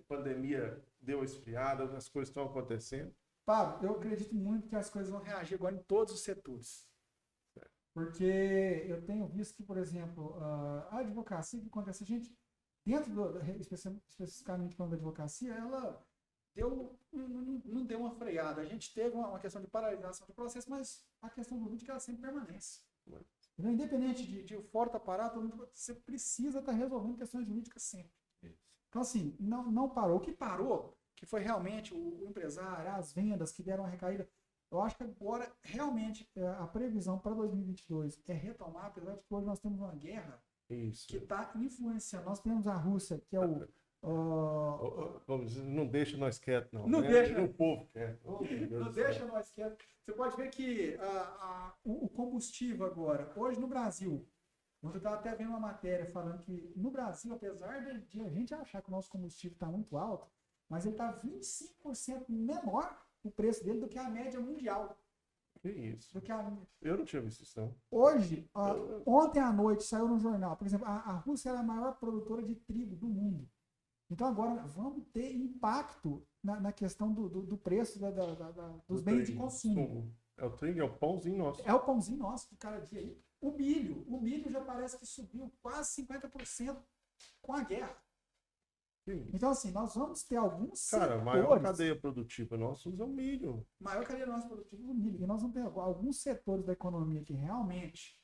pandemia deu esfriada, as coisas estão acontecendo. Pablo, eu acredito muito que as coisas vão reagir agora em todos os setores. Porque eu tenho visto que, por exemplo, a advocacia, o que acontece? A gente, especificamente falando da advocacia, ela não deu uma freada. A gente teve uma questão de paralisação de processo, mas a questão jurídica ela sempre permanece. Independente de o fora estar parado, você precisa estar resolvendo questões jurídicas sempre. Então, assim, não parou. O que parou, que foi realmente o empresário, as vendas que deram uma recaída. Eu acho que agora, realmente, a previsão para 2022 é retomar, apesar de que hoje nós temos uma guerra Isso. que está influenciando. Nós temos a Rússia, que é Vamos dizer, não deixa nós quietos, não. Não né? deixa. O povo quer. Oh, meu Deus não do céu. deixa nós quietos. Você pode ver que o combustível agora, hoje no Brasil, eu estava até vendo uma matéria falando que no Brasil, apesar de a gente achar que o nosso combustível está muito alto, mas ele está 25% menor o preço dele do que a média mundial. Que isso? Do que Eu não tinha visto isso, não. Hoje, ontem à noite saiu no jornal, por exemplo, a Rússia é a maior produtora de trigo do mundo. Então agora vamos ter impacto na questão do preço dos bens de consumo. É o trigo, é o pãozinho nosso. É o pãozinho nosso de cada dia aí. O milho já parece que subiu quase 50% com a guerra. Então, assim, nós vamos ter alguns Cara, a maior cadeia produtiva nossa usa o milho. Maior cadeia nossa produtiva é o milho. E nós vamos ter alguns setores da economia que realmente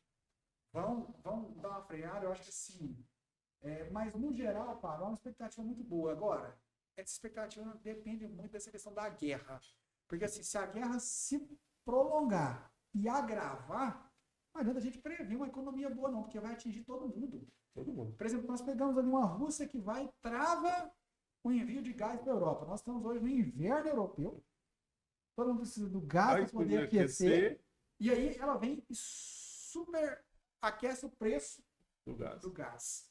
vão dar uma freada. Eu acho que assim. Mas, no geral, Paulo, é uma expectativa muito boa. Agora, essa expectativa depende muito dessa questão da guerra. Porque, assim, se a guerra se prolongar e agravar, não adianta a gente prever uma economia boa, não, porque vai atingir todo mundo. Todo mundo. Por exemplo, nós pegamos ali uma Rússia que vai e trava o envio de gás para a Europa. Nós estamos hoje no inverno europeu. Todo mundo precisa do gás para poder aquecer. E aí ela vem e super aquece o preço do gás.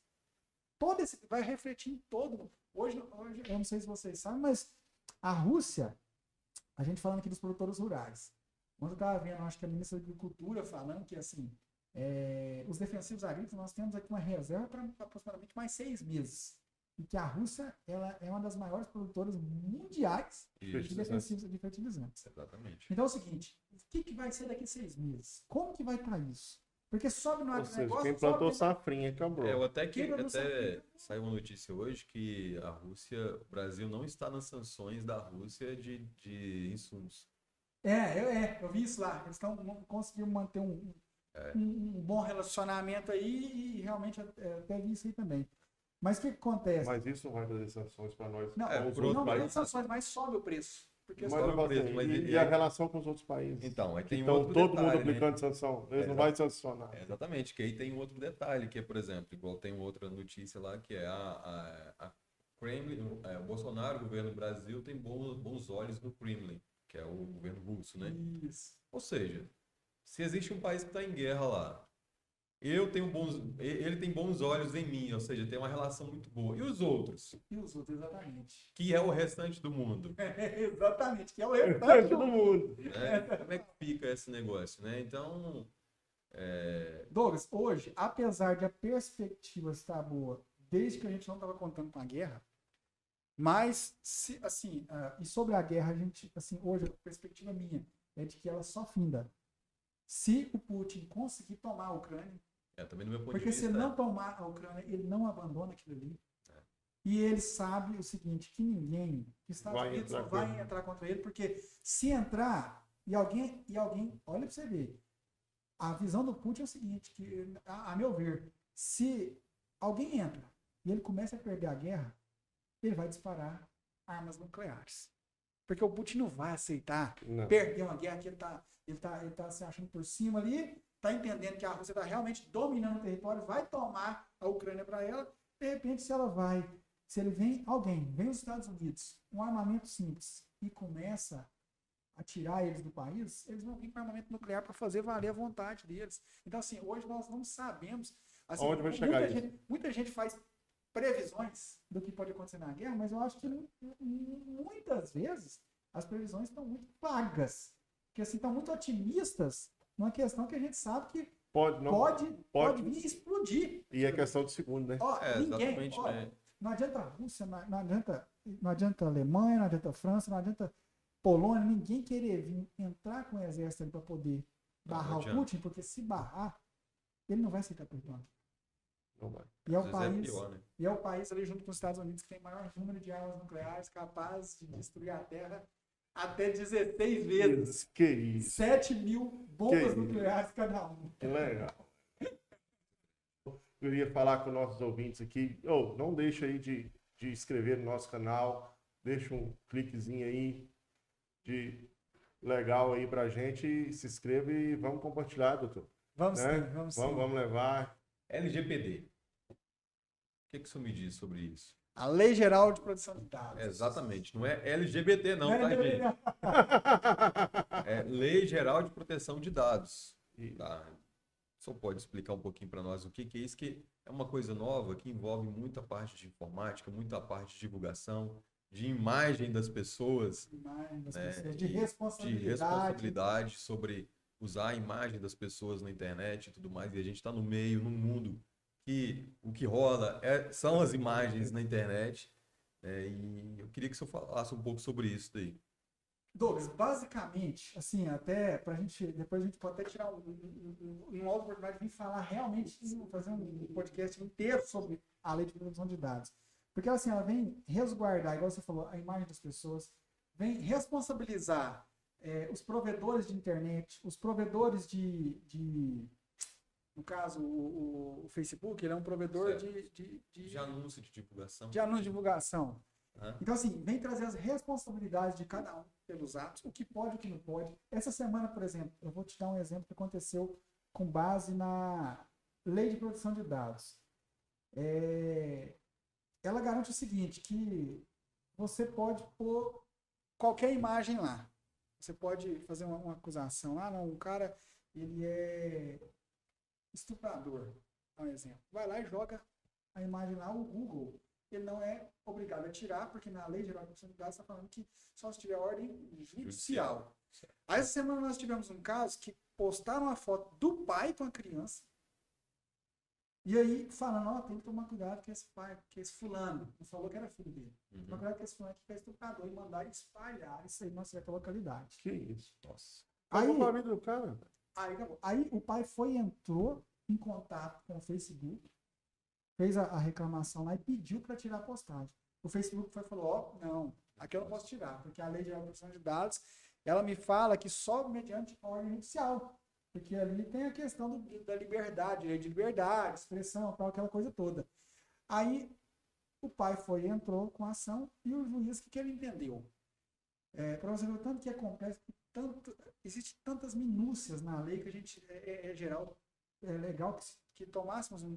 Todo esse vai refletir em todo. Hoje, eu não sei se vocês sabem, mas a Rússia, a gente falando aqui dos produtores rurais. Quando eu estava vendo, acho que a ministra da Agricultura falando que assim, os defensivos agrícolas, nós temos aqui uma reserva para aproximadamente mais 6 meses. E que a Rússia ela é uma das maiores produtoras mundiais de defensivos de fertilizantes. Exatamente. Então é o seguinte, o que vai ser daqui a 6 meses? Como que vai estar isso? Porque sobe no agronegócio... Quem plantou safrinha acabou. Até saiu uma notícia hoje que a Rússia, o Brasil não está nas sanções da Rússia de insumos. Eu vi isso lá. Eles conseguiram manter um bom relacionamento aí e realmente até vi isso aí também. Mas o que acontece? Mas isso não vai trazer sanções para nós. Não tem sanções, mas sobe o preço. Porque e a relação com os outros países? Então, aí tem todo detalhe, mundo aplicando sanção. Eles não vão sancionar. Exatamente, que aí tem um outro detalhe, que é, por exemplo, igual tem outra notícia lá, que é a Kremlin, o Bolsonaro, o governo do Brasil, tem bons olhos no Kremlin, que é o governo russo, né? Isso. Ou seja, se existe um país que está em guerra lá, ele tem bons olhos em mim, ou seja, tem uma relação muito boa. E os outros? Exatamente. Que é o restante do mundo. Exatamente, que é o restante do mundo. Como é que fica esse negócio, né? Então... Douglas, hoje, apesar de a perspectiva estar boa, desde que a gente não estava contando com a guerra, mas, e sobre a guerra, a gente, assim, hoje, a perspectiva minha é de que ela só finda. Se o Putin conseguir tomar a Ucrânia, também no meu ponto porque de vista, se ele não tomar a Ucrânia, ele não abandona aquilo ali. E ele sabe o seguinte, que ninguém, que Estados Unidos não vai entrar contra ele, porque se entrar, e alguém, olha para você ver, a visão do Putin é o seguinte, que, a meu ver, se alguém entra e ele começa a perder a guerra, ele vai disparar armas nucleares. Porque o Putin não vai aceitar perder uma guerra que ele tá se achando por cima ali, tá entendendo que a Rússia está realmente dominando o território, vai tomar a Ucrânia para ela, de repente se ele vem os Estados Unidos, um armamento simples, e começa a tirar eles do país, eles vão vir com armamento nuclear para fazer valer a vontade deles. Então, assim, hoje nós não sabemos... Assim, onde vai chegar muita gente faz previsões do que pode acontecer na guerra, mas eu acho que muitas vezes as previsões estão muito vagas. Porque assim, estão muito otimistas numa questão que a gente sabe que pode vir explodir. E é questão de segundo, né? Não adianta a Rússia, não adianta a Alemanha, não adianta a França, não adianta a Polônia, ninguém querer vir entrar com o exército para poder barrar o Putin, porque se barrar, ele não vai aceitar perdoar. Não vai. E é o país ali junto com os Estados Unidos que tem maior número de armas nucleares capazes de destruir a Terra até 16 vezes. Que isso? 7 mil bombas nucleares cada um. Que legal. Eu ia falar com nossos ouvintes aqui. Não deixa aí de de inscrever no nosso canal. Deixa um cliquezinho aí de legal aí pra gente. E se inscreva e vamos compartilhar, doutor. Vamos Né? sim, vamos sim. Vamos levar. LGPD. O que o senhor me diz sobre isso? A Lei Geral de Proteção de Dados. Exatamente. Não é LGBT não, tá, LGBT. gente? É Lei Geral de Proteção de Dados. Tá? Só pode explicar um pouquinho para nós o que é isso, que é uma coisa nova que envolve muita parte de informática, muita parte de divulgação, de imagem das pessoas, Imagem das né? pessoas, de E responsabilidade. de responsabilidade sobre usar a imagem das pessoas na internet e tudo mais. E a gente está no meio, num mundo que o que rola são as imagens na internet. E eu queria que o senhor falasse um pouco sobre isso daí. Douglas, basicamente, assim, até pra gente, depois a gente pode até tirar uma outra oportunidade de vir falar realmente, fazer um podcast inteiro sobre a lei de proteção de dados. Porque assim, ela vem resguardar, igual você falou, a imagem das pessoas, vem responsabilizar os provedores de internet, os provedores no caso, o Facebook, ele é um provedor De anúncio de divulgação. de anúncio de divulgação. Aham. Então, assim, vem trazer as responsabilidades de cada um pelos atos, o que pode e o que não pode. Essa semana, por exemplo, eu vou te dar um exemplo que aconteceu com base na Lei de Proteção de Dados. Ela garante o seguinte, que você pode pôr qualquer imagem lá. Você pode fazer uma acusação lá, não, o cara, ele é estuprador, dá um exemplo. Vai lá e joga a imagem lá, o Google, ele não é obrigado a tirar, porque na Lei Geral de Proteção de Dados está falando que só se tiver ordem judicial. Aí essa semana nós tivemos um caso que postaram uma foto do pai com a criança, e aí falando, ó, tem que tomar cuidado com esse pai, que esse fulano, não falou que era filho dele. Tomar cuidado com esse fulano que é estuprador, e mandar espalhar isso aí numa certa localidade. Que isso? Nossa. Acabou com a vida do cara. Aí o pai entrou em contato com o Facebook, fez a reclamação lá e pediu para tirar a postagem. O Facebook falou, ó, não, aqui eu não posso tirar, porque a Lei de Proteção de Dados, ela me fala que só mediante ordem judicial, porque ali tem a questão da liberdade, lei de liberdade, expressão, tal, aquela coisa toda. Aí o pai entrou com a ação e o juiz, o que ele entendeu? Para você ver o tanto que é complexo, existe tantas minúcias na lei que a gente, geral, é legal que tomássemos um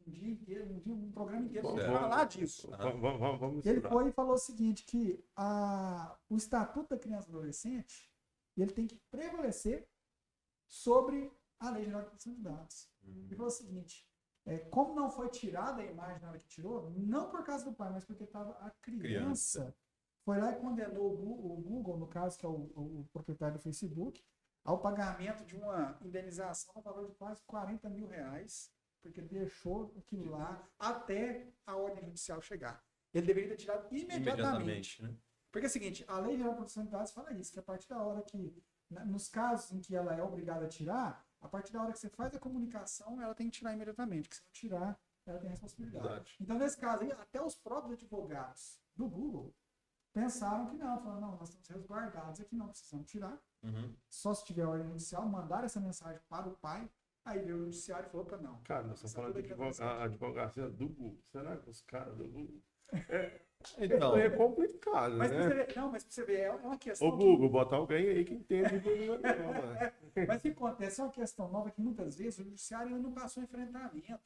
dia inteiro, um programa inteiro para falar disso. Vamos Ele foi e falou o seguinte, que o Estatuto da Criança e do Adolescente, ele tem que prevalecer sobre a Lei Geral de Proteção de Dados. Ele falou o seguinte, como não foi tirada a imagem na hora que tirou, não por causa do pai, mas porque estava a criança foi lá e condenou o Google, no caso, que é o proprietário do Facebook, ao pagamento de uma indenização no valor de quase R$40 mil, porque deixou aquilo lá até a ordem judicial chegar. Ele deveria ter tirado imediatamente. Né? Porque é o seguinte, a Lei Geral de Proteção de Dados fala isso, que a partir da hora que, nos casos em que ela é obrigada a tirar, a partir da hora que você faz a comunicação, ela tem que tirar imediatamente, porque se não tirar, ela tem responsabilidade. Verdade. Então, nesse caso aí, até os próprios advogados do Google pensaram que não, falaram, não, nós estamos resguardados aqui, não precisamos tirar. Só se tiver ordem judicial, mandar essa mensagem para o pai, aí veio o judiciário e falou para não. Cara, nós estamos falando de advocacia do Google. Será que os caras do Google... Então, é complicado, Mas né? pra você ver, não, mas pra você ver, é uma questão. Ô, Google, bota alguém aí que entende do Mas o que acontece? É uma questão nova que muitas vezes o judiciário ainda não passou enfrentamento.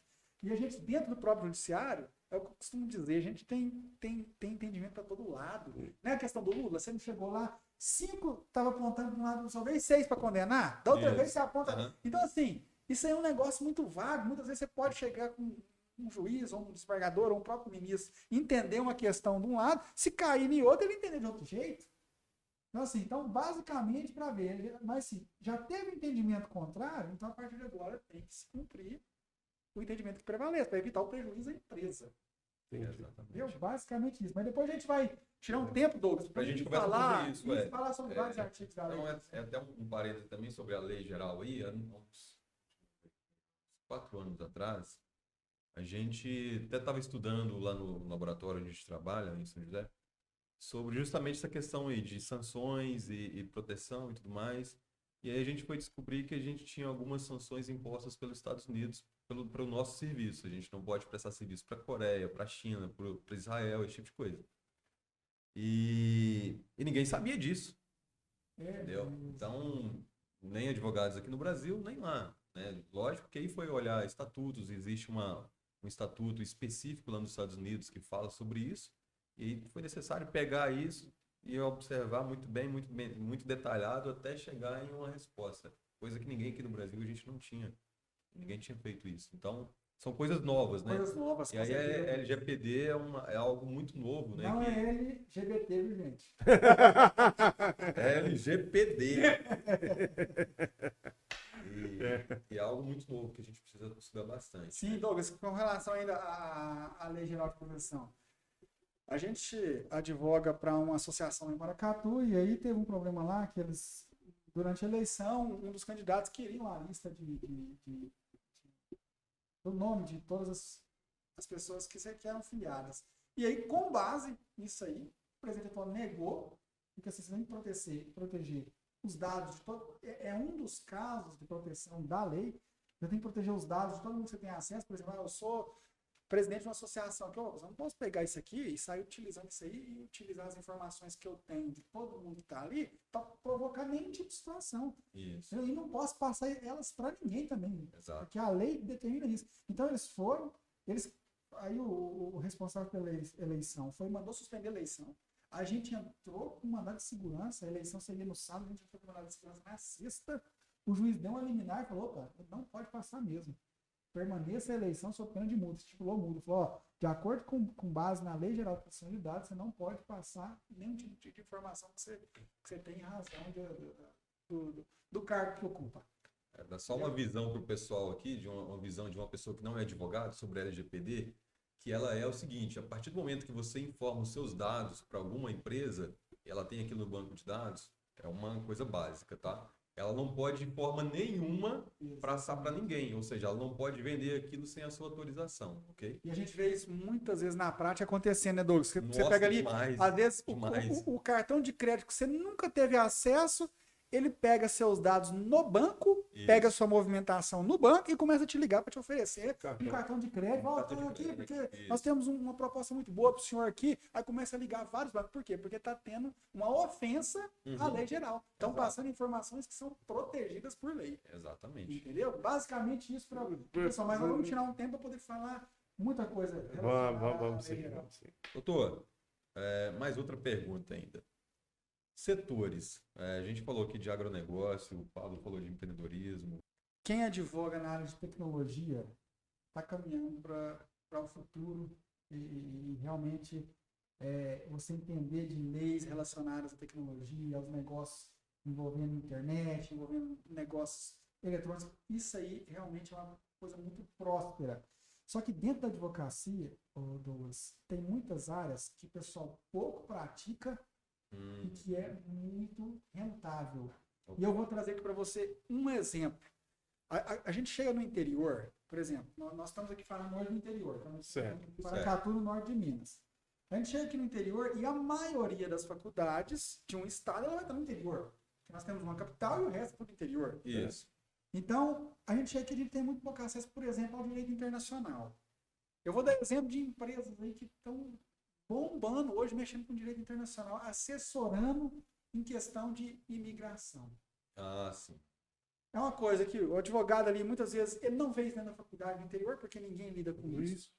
E a gente, dentro do próprio judiciário, é o que eu costumo dizer, a gente tem entendimento para todo lado. Não é a questão do Lula, você não chegou lá, 5 estava apontando para um lado só vez, 6 para condenar, da outra vez você aponta. Então, assim, isso aí é um negócio muito vago. Muitas vezes você pode chegar com um juiz, ou um desembargador, ou um próprio ministro, entender uma questão de um lado, se cair em outro, ele entender de outro jeito. Então, assim, basicamente, para ver, mas assim, já teve entendimento contrário, então a partir de agora tem que se cumprir o entendimento que prevalece, para evitar o prejuízo à empresa. Entendeu? Basicamente isso. Mas depois a gente vai tirar um tempo, Douglas, para a gente falar sobre isso. Falar sobre vários artigos da lei. Então, é até um parênteses também sobre a lei geral aí, há uns 4 anos atrás, a gente até estava estudando lá no laboratório onde a gente trabalha, em São José, sobre justamente essa questão aí de sanções e proteção e tudo mais. E aí a gente foi descobrir que a gente tinha algumas sanções impostas pelos Estados Unidos para o nosso serviço. A gente não pode prestar serviço para a Coreia, para a China, para Israel, esse tipo de coisa. E ninguém sabia disso, entendeu? Então, nem advogados aqui no Brasil, nem lá, né? Lógico que aí foi olhar estatutos, existe um estatuto específico lá nos Estados Unidos que fala sobre isso, e foi necessário pegar isso e observar muito bem, muito detalhado até chegar em uma resposta. Coisa que ninguém aqui no Brasil a gente não tinha. Ninguém tinha feito isso. Então, são coisas novas, né? Coisas novas, E aí LGPD é algo muito novo, né? Não que... é LGBT, viu, gente? LGPD. E é algo muito novo que a gente precisa estudar bastante. Sim, Douglas, com relação ainda à Lei Geral de Proteção. A gente advoga para uma associação em Maracatu e aí teve um problema lá que eles, durante a eleição, um dos candidatos queria a lista do nome de todas as pessoas que eram filiadas. E aí, com base nisso aí, o presidente atual negou, porque assim, você tem que proteger os dados de todo. É um dos casos de proteção da lei. Você tem que proteger os dados de todo mundo que você tem acesso. Por exemplo, eu sou presidente de uma associação aqui, eu não posso pegar isso aqui e sair utilizando isso aí e utilizar as informações que eu tenho de todo mundo que está ali para provocar nenhum tipo de situação. Isso. E não posso passar elas para ninguém também. Exato. Porque a lei determina isso. Então aí o responsável pela eleição mandou suspender a eleição. A gente entrou com mandado de segurança, a eleição seria no sábado, a gente entrou com mandado de segurança na sexta, o juiz deu uma liminar e falou, opa, não pode passar mesmo. Permaneça a eleição sob pena de multa, estipulou multa. Falou, ó, de acordo com base na Lei Geral de Proteção de Dados, você não pode passar nenhum tipo de informação que você tem em razão do cargo que ocupa. Dá só uma visão para o pessoal aqui, uma visão de uma pessoa que não é advogado sobre a LGPD, que ela é o seguinte: a partir do momento que você informa os seus dados para alguma empresa, ela tem aquilo no banco de dados, é uma coisa básica, tá? Ela não pode, de forma nenhuma, passar para ninguém, ou seja, ela não pode vender aquilo sem a sua autorização, ok? E a gente vê isso muitas vezes na prática acontecendo, né, Douglas? Você Nossa, pega ali, demais, às vezes, demais. o cartão de crédito que você nunca teve acesso, ele pega seus dados no banco, pega sua movimentação no banco e começa a te ligar para te oferecer um cartão de crédito. Aqui, porque nós temos uma proposta muito boa para o senhor aqui. Aí começa a ligar vários bancos. Por quê? Porque está tendo uma ofensa à lei geral. Estão passando informações que são protegidas por lei. Exatamente. Entendeu? Basicamente isso para o pessoal. Mas nós vamos tirar um tempo para poder falar muita coisa. Vamos sim. Doutor, mais outra pergunta ainda. Setores. A gente falou aqui de agronegócio, o Paulo falou de empreendedorismo. Quem advoga na área de tecnologia está caminhando para o futuro e realmente você entender de leis relacionadas à tecnologia, aos negócios envolvendo internet, envolvendo negócios eletrônicos, isso aí realmente é uma coisa muito próspera. Só que dentro da advocacia, Douglas, tem muitas áreas que o pessoal pouco pratica e que é muito rentável. E eu vou trazer aqui para você um exemplo. A gente chega no interior, por exemplo, nós estamos aqui falando hoje no interior, estamos em Paracatu, no norte de Minas. A gente chega aqui no interior e a maioria das faculdades de um estado ela vai estar no interior. Nós temos uma capital e o resto é tudo interior. Isso. Então, a gente chega aqui e a gente tem muito pouco acesso, por exemplo, ao direito internacional. Eu vou dar exemplo de empresas aí que estão bombando hoje, mexendo com direito internacional, assessorando em questão de imigração. Ah, sim. É uma coisa que o advogado ali, muitas vezes, ele não fez dentro da faculdade no interior, porque ninguém lida com isso.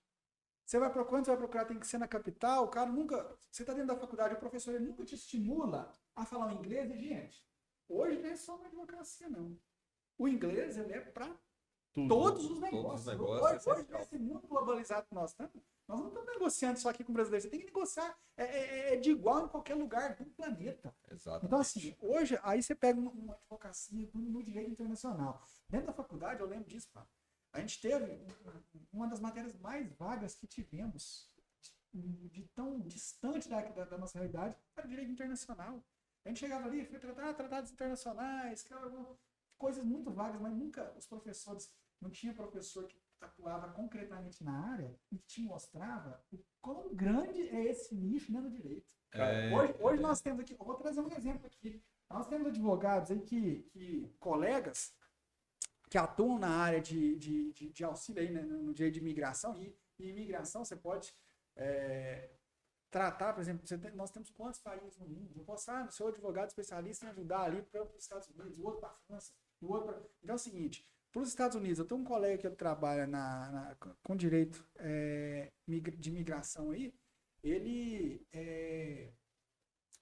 Você vai procurar, tem que ser na capital, o cara nunca... Você está dentro da faculdade, o professor ele nunca te estimula a falar o inglês. E, gente, hoje não é só uma advocacia, não. O inglês, ele é para todos os negócios. Hoje, nesse mundo globalizado que nós estamos, nós não estamos negociando só aqui com o brasileiro. Você tem que negociar de igual em qualquer lugar do planeta. Exatamente. Então, assim, hoje, aí você pega uma advocacia no direito internacional. Dentro da faculdade, eu lembro disso, pá. A gente teve uma das matérias mais vagas que tivemos, de tão distante da nossa realidade, era o direito internacional. A gente chegava ali, foi tratar tratados internacionais, coisas muito vagas, mas nunca os professores, não tinha professor que atuava concretamente na área e que te mostrava o quão grande é esse nicho, né, no direito. Hoje nós temos aqui, eu vou trazer um exemplo aqui. Nós temos advogados aí colegas que atuam na área de auxílio aí, né, no direito de imigração, e imigração você pode tratar, por exemplo, nós temos quantos países no mundo? Eu posso o seu advogado especialista em ajudar ali para os Estados Unidos, o outro para a França, o outro para... Então é o seguinte, para os Estados Unidos, eu tenho um colega que ele trabalha com direito de imigração aí, ele,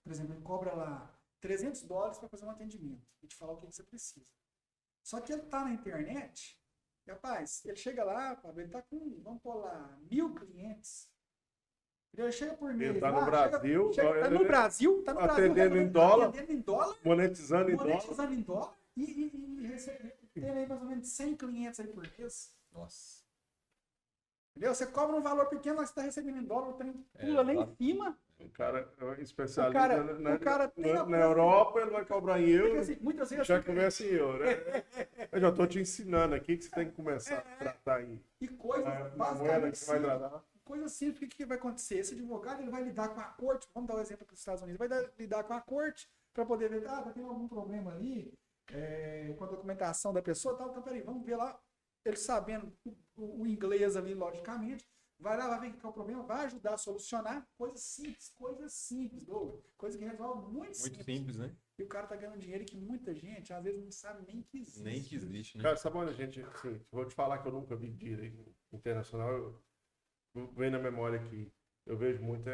por exemplo, ele cobra lá $300 para fazer um atendimento e te falar o que você precisa. Só que ele está na internet, e, rapaz, ele chega lá, ele está com, vamos pôr lá, 1.000 clientes. Ele chega por mês. Ele está no Brasil. Está no Brasil, atendendo em dólar, monetizando em dólar e tem aí mais ou menos 100 clientes aí por mês. Nossa. Entendeu? Você cobra um valor pequeno, mas você está recebendo em dólar, o trem pula lá em cima. O cara é especialista na a Europa, ele vai cobrar em euro. Assim, muitas vezes já começa em euro, né? Eu já estou te ensinando aqui que você tem que começar a tratar aí. E coisas basicamente simples. Coisa simples, o que vai acontecer? Esse advogado ele vai lidar com a corte, vamos dar um exemplo para os Estados Unidos, vai lidar com a corte para poder ver, tá tendo algum problema ali com a documentação da pessoa, tal, então peraí, vamos ver lá, ele sabendo o inglês ali, logicamente, vai lá, vai ver o que é o problema, vai ajudar a solucionar coisas simples, Douglas, coisa que resolve muito simples, né? E o cara tá ganhando dinheiro que muita gente, às vezes, não sabe nem que existe. Nem que existe, né? Cara, sabe onde a gente, assim, vou te falar que eu nunca vi direito internacional, vem na memória que eu vejo muito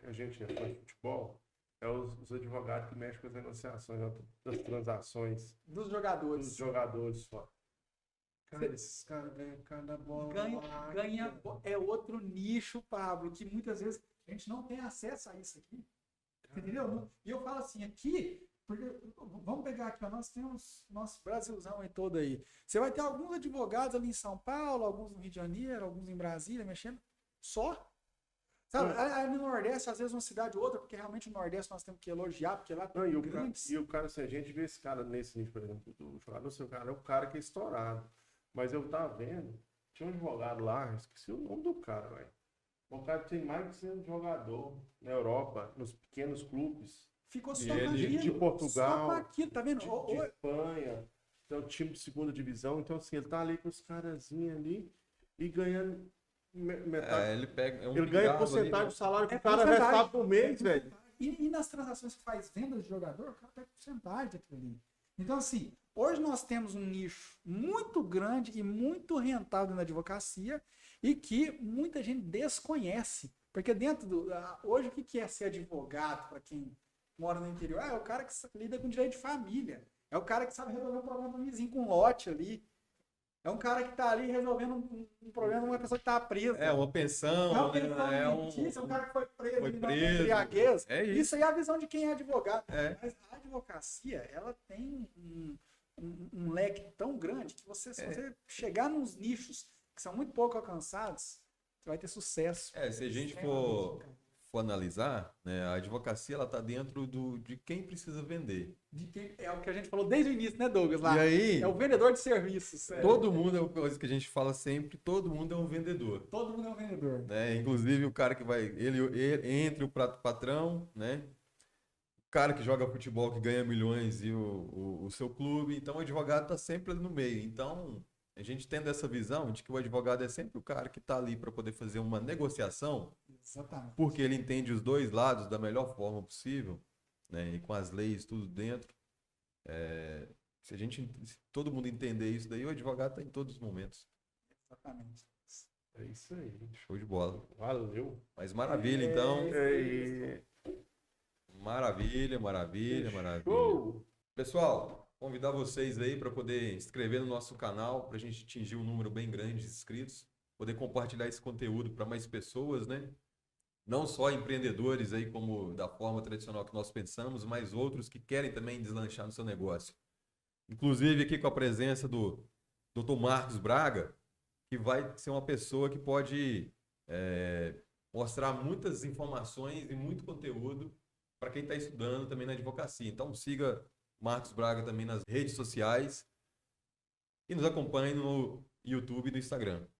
a gente fã de futebol, os advogados que mexem com as negociações das transações dos jogadores só. Cara, esses caras ganham cada bola. Ganha é outro nicho, Pablo, que muitas vezes a gente não tem acesso a isso aqui. Entendeu? E eu falo assim, aqui, porque vamos pegar aqui, ó, nós temos nosso Brasilzão aí todo aí. Você vai ter alguns advogados ali em São Paulo, alguns no Rio de Janeiro, alguns em Brasília, mexendo. Só? Sabe, aí no Nordeste, às vezes uma cidade ou outra, porque realmente no Nordeste nós temos que elogiar, porque lá tem grandes... E o cara, se a gente vê esse cara nesse nível, por exemplo, do jogador, seu cara é o cara que é estourado. Mas eu tava vendo, tinha um advogado lá, esqueci o nome do cara, velho. O cara tem mais de 100 jogador na Europa, nos pequenos clubes. Ficou só com de Portugal, só com aquilo, tá vendo? De Espanha, então time de segunda divisão. Então, assim, ele tá ali com os carazinhos ali e ganhando metade. Ele ganha porcentagem do salário que o cara recebe por mês, velho. E nas transações que faz vendas de jogador, o cara pega porcentagem daquilo ali. Então, assim, hoje nós temos um nicho muito grande e muito rentável na advocacia e que muita gente desconhece. Porque dentro hoje, o que é ser advogado para quem mora no interior? É o cara que lida com direito de família. É o cara que sabe resolver um problema do vizinho com um lote ali. É um cara que está ali resolvendo um problema de uma pessoa que está presa. É uma pensão. É um cara que foi preso. Embriaguez. É isso. Isso aí é a visão de quem é advogado. Mas a advocacia, ela tem um leque tão grande que se você chegar nos nichos que são muito pouco alcançados, você vai ter sucesso. Se a gente for analisar, né, a advocacia ela está dentro de quem precisa vender. É o que a gente falou desde o início, né, Douglas? Lá. E aí, é o vendedor de serviços. Todo mundo, é uma coisa que a gente fala sempre, todo mundo é um vendedor. Todo mundo é um vendedor. Né? Inclusive o cara que vai, ele entre o patrão, né? O cara que joga futebol, que ganha milhões e o seu clube. Então o advogado está sempre ali no meio. Então a gente tendo essa visão de que o advogado é sempre o cara que está ali para poder fazer uma negociação. Exatamente. Porque ele entende os dois lados da melhor forma possível, né? E com as leis tudo dentro. Se todo mundo entender isso daí, o advogado está em todos os momentos. Exatamente. É isso aí. Show de bola. Valeu. Mas maravilha, então. Maravilha. Show. Pessoal, convidar vocês aí para poder inscrever no nosso canal, para a gente atingir um número bem grande de inscritos, poder compartilhar esse conteúdo para mais pessoas, né? Não só empreendedores aí como da forma tradicional que nós pensamos, mas outros que querem também deslanchar no seu negócio. Inclusive aqui com a presença do Dr. Marcos Braga, que vai ser uma pessoa que pode mostrar muitas informações e muito conteúdo para quem está estudando também na advocacia. Então siga Marcos Braga também nas redes sociais e nos acompanhe no YouTube e no Instagram.